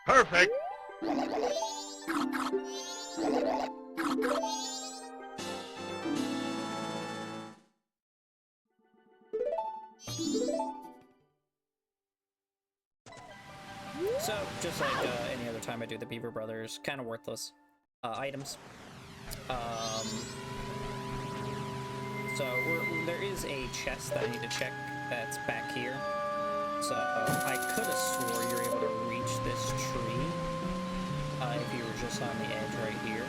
Perfect. So, just like any other time I do the Beaver Brothers, kind of worthless items. So, there is a chest that I need to check that's back here. So, I could have swore you're able to reach this tree if you were just on the edge right here.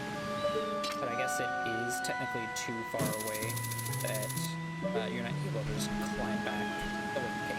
But I guess it is technically too far away that you're not able to just climb back the way you came.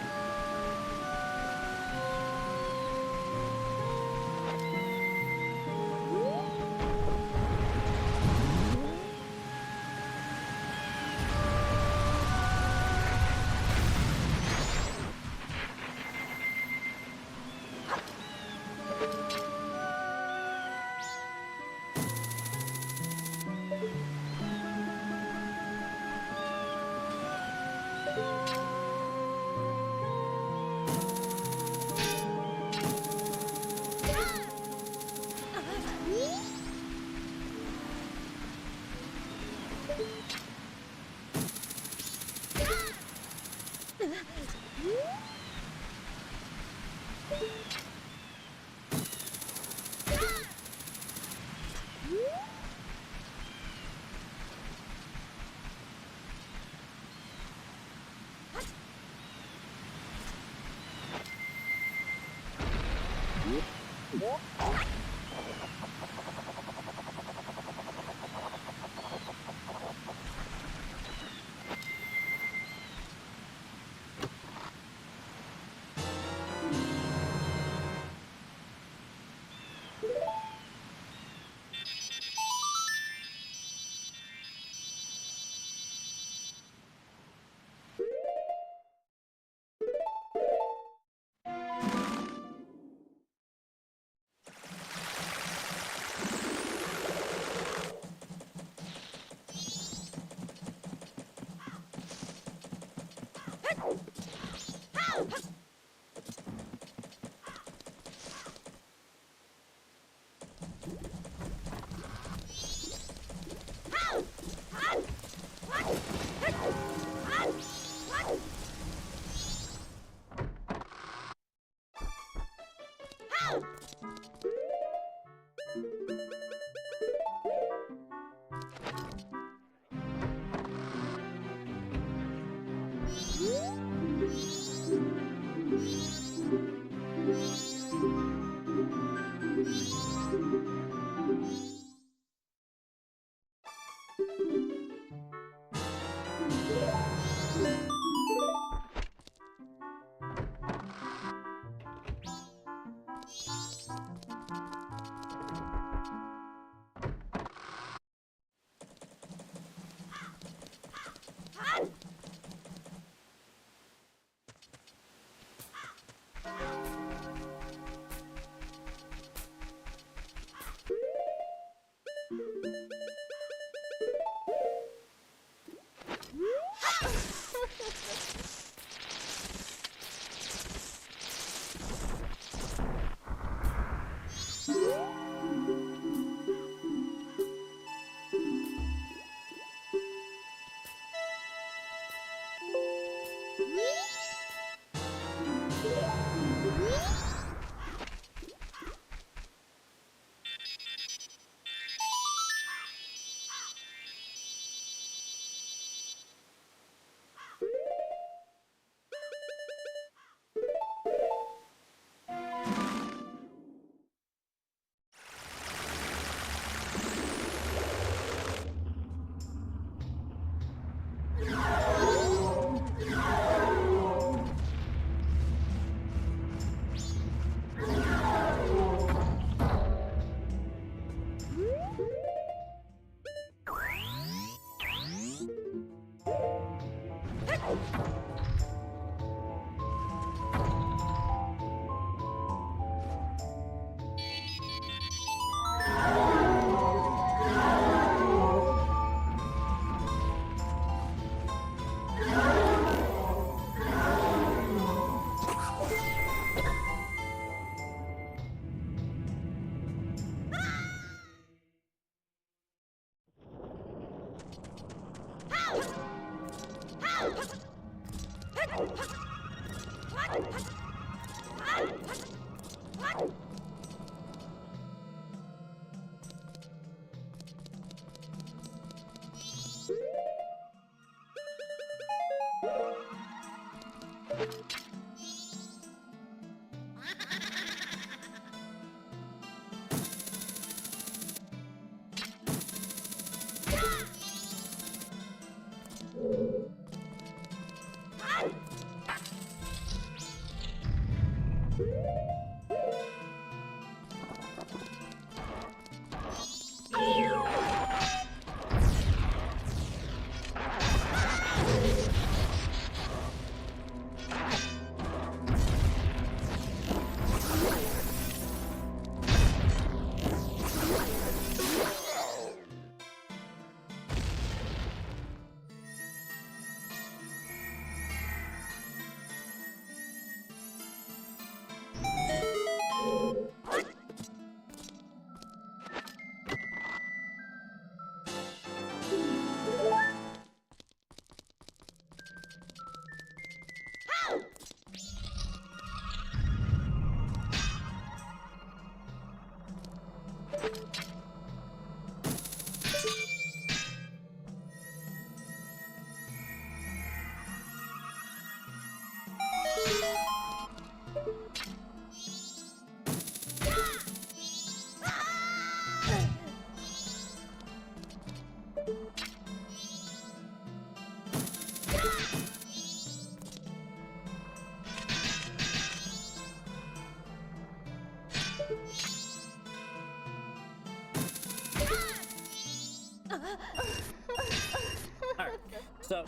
Alright, so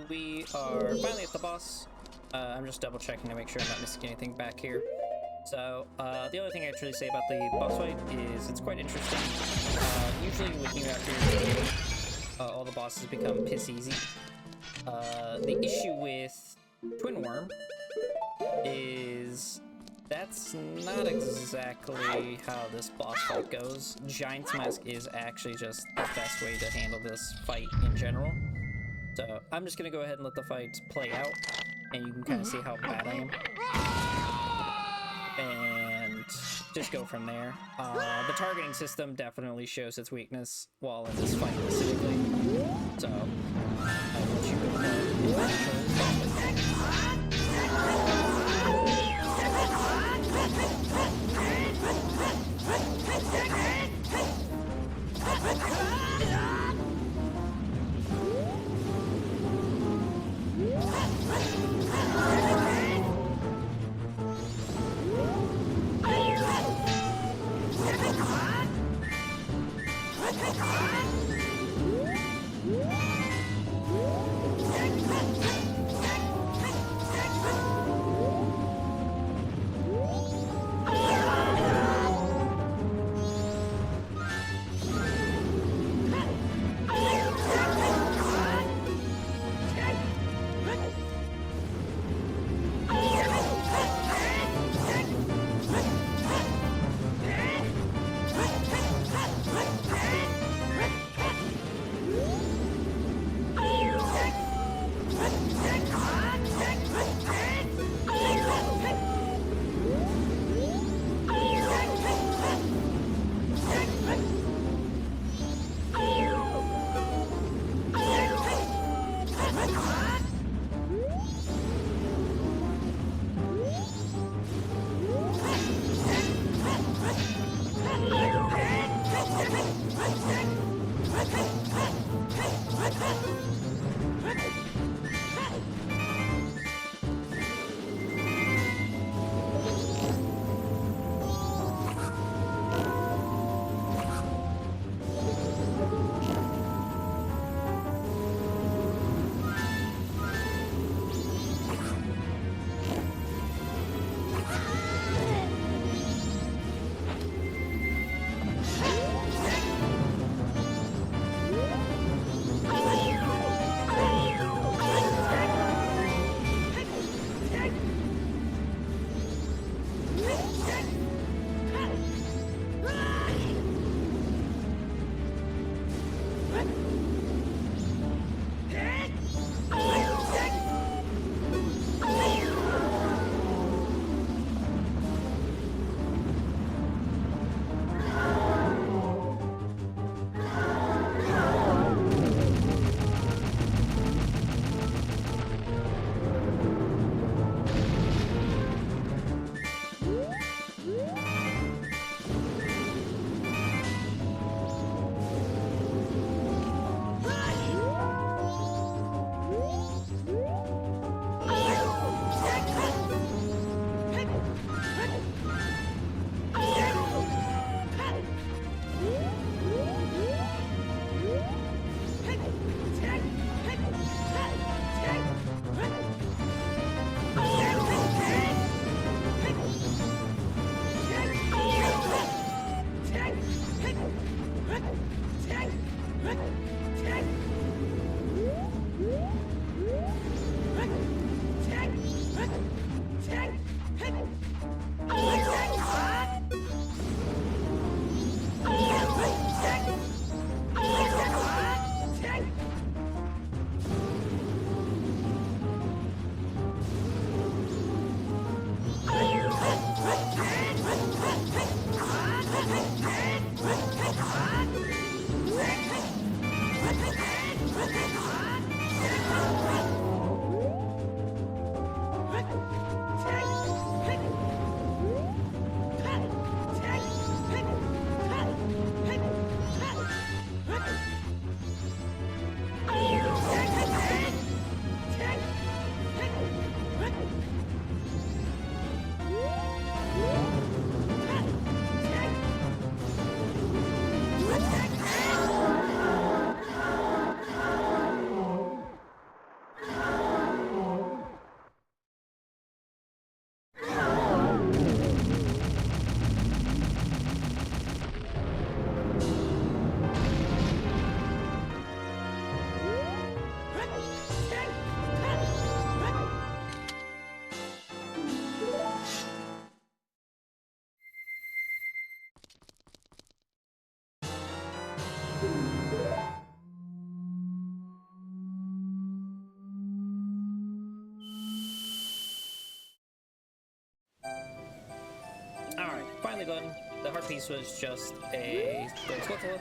we are finally at the boss. I'm just double checking to make sure I'm not missing anything back here. So, the other thing I actually say about the boss fight is it's quite interesting. Usually with new actors, all the bosses become piss easy. The issue with Twin Worm is that's not exactly how this boss fight goes. Giant's Mask is actually just the best way to handle this fight in general. So I'm just gonna go ahead and let the fight play out, and you can kind of see how bad I am. And just go from there. The targeting system definitely shows its weakness while in this fight specifically. So I'll let you go ahead. finally done. The heart piece was just a gold swiftfoot,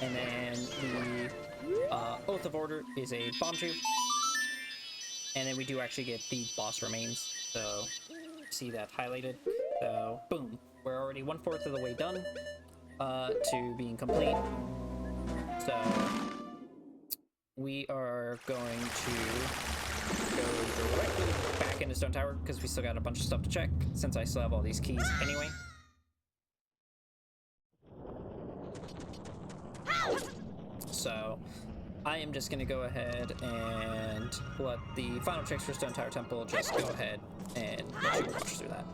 and then the Oath of Order is a bomb tube, and then we do actually get the boss remains. So see that highlighted. So boom, we're already 1/4 of the way done to being complete. So we are going to go directly back into Stone Tower because we still got a bunch of stuff to check since I still have all these keys anyway. So I am just going to go ahead and let the final checks for Stone Tower Temple just go ahead and let you watch through that.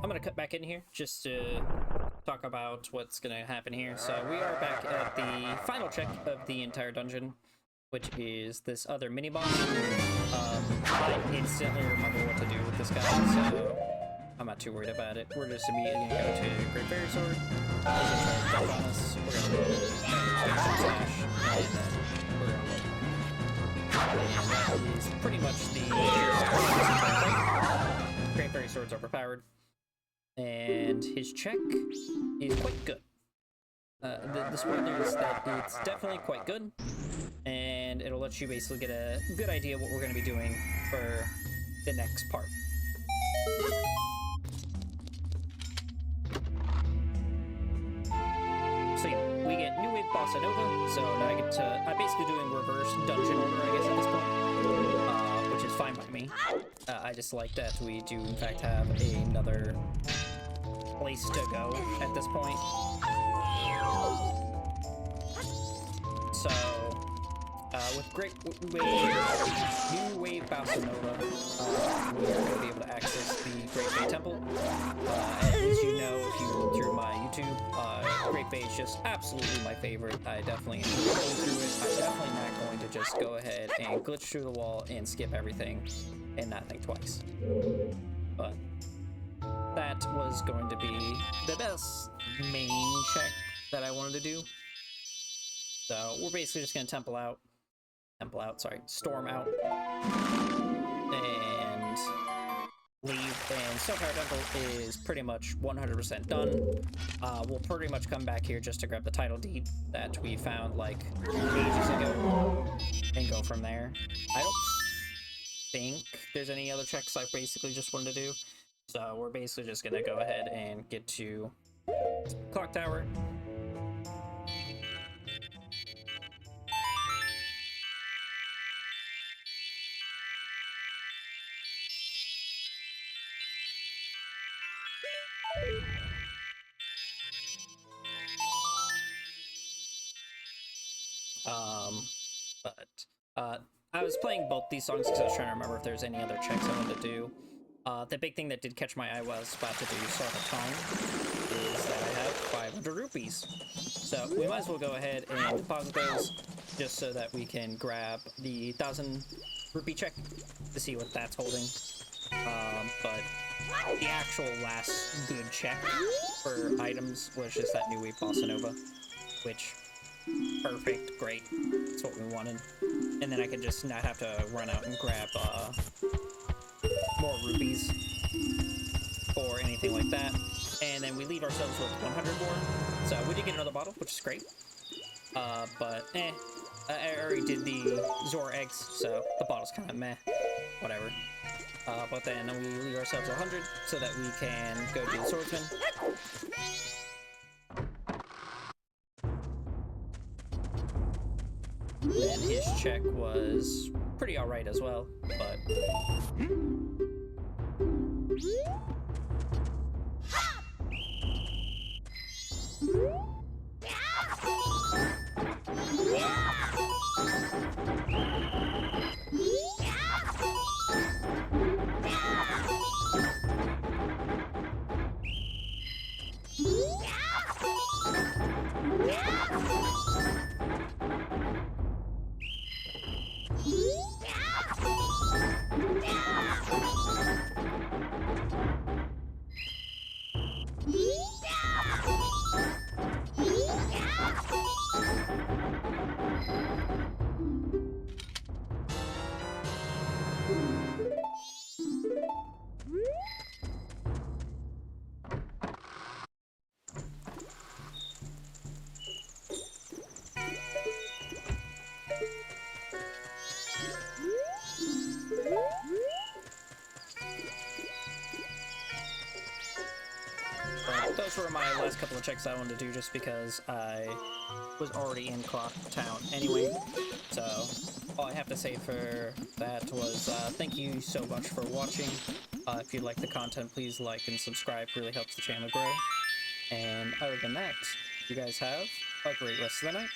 I'm gonna cut back in here just to talk about what's gonna happen here. So we are back at the final check of the entire dungeon, which is this other mini boss. I instantly remember what to do with this guy, so I'm not too worried about it. We're just immediately gonna go to Great Fairy Sword. He's gonna try to dump on us. We're gonna roll slash, and then we're gonna roll. And that is pretty much the Great Fairy Sword's overpowered. And his check is quite good. The spoiler is that it's definitely quite good, and it'll let you basically get a good idea of what we're going to be doing for the next part. So yeah, we get New Wave Bossa Nova, so now I'm basically doing reverse dungeon order, I guess, at this point, which is fine by me. I just like that we do, in fact, have another place to go at this point. So, with New Wave Bossa Nova, we're going to be able to access the Great Bay Temple. As you know, if you look through my YouTube, Great Bay is just absolutely my favorite. I definitely enjoy going through it. I'm definitely not going to just go ahead and glitch through the wall and skip everything and not think twice. But that was going to be the best main check that I wanted to do. So we're basically just gonna storm out, and leave. And Snowpower Temple is pretty much 100% done. We'll pretty much come back here just to grab the title deed that we found like ages ago, and go from there. I don't think there's any other checks I basically just wanted to do. So we're basically just gonna go ahead and get to Clock Tower. I was playing both these songs because I was trying to remember if there's any other checks I wanted to do. The big thing that did catch my eye was about to do so at the time is that I have 500 rupees. So we might as well go ahead and deposit those just so that we can grab the 1,000 rupee check to see what that's holding. But the actual last good check for items was just that New Wave Bossa Nova. which, perfect, great. That's what we wanted. And then I could just not have to run out and grab more rupees or anything like that. And then we leave ourselves with 100 more. So we did get another bottle, which is great. But I already did the Zora eggs, so the bottle's kind of meh. Whatever. But then we leave ourselves 100 so that we can go do the swordsman. And his check was pretty alright as well, but... Those were my last couple of checks I wanted to do just because I was already in Clock Town anyway. So all I have to say for that was thank you so much for watching. If you like the content, please like and subscribe. It really helps the channel grow. And other than that, you guys have a great rest of the night.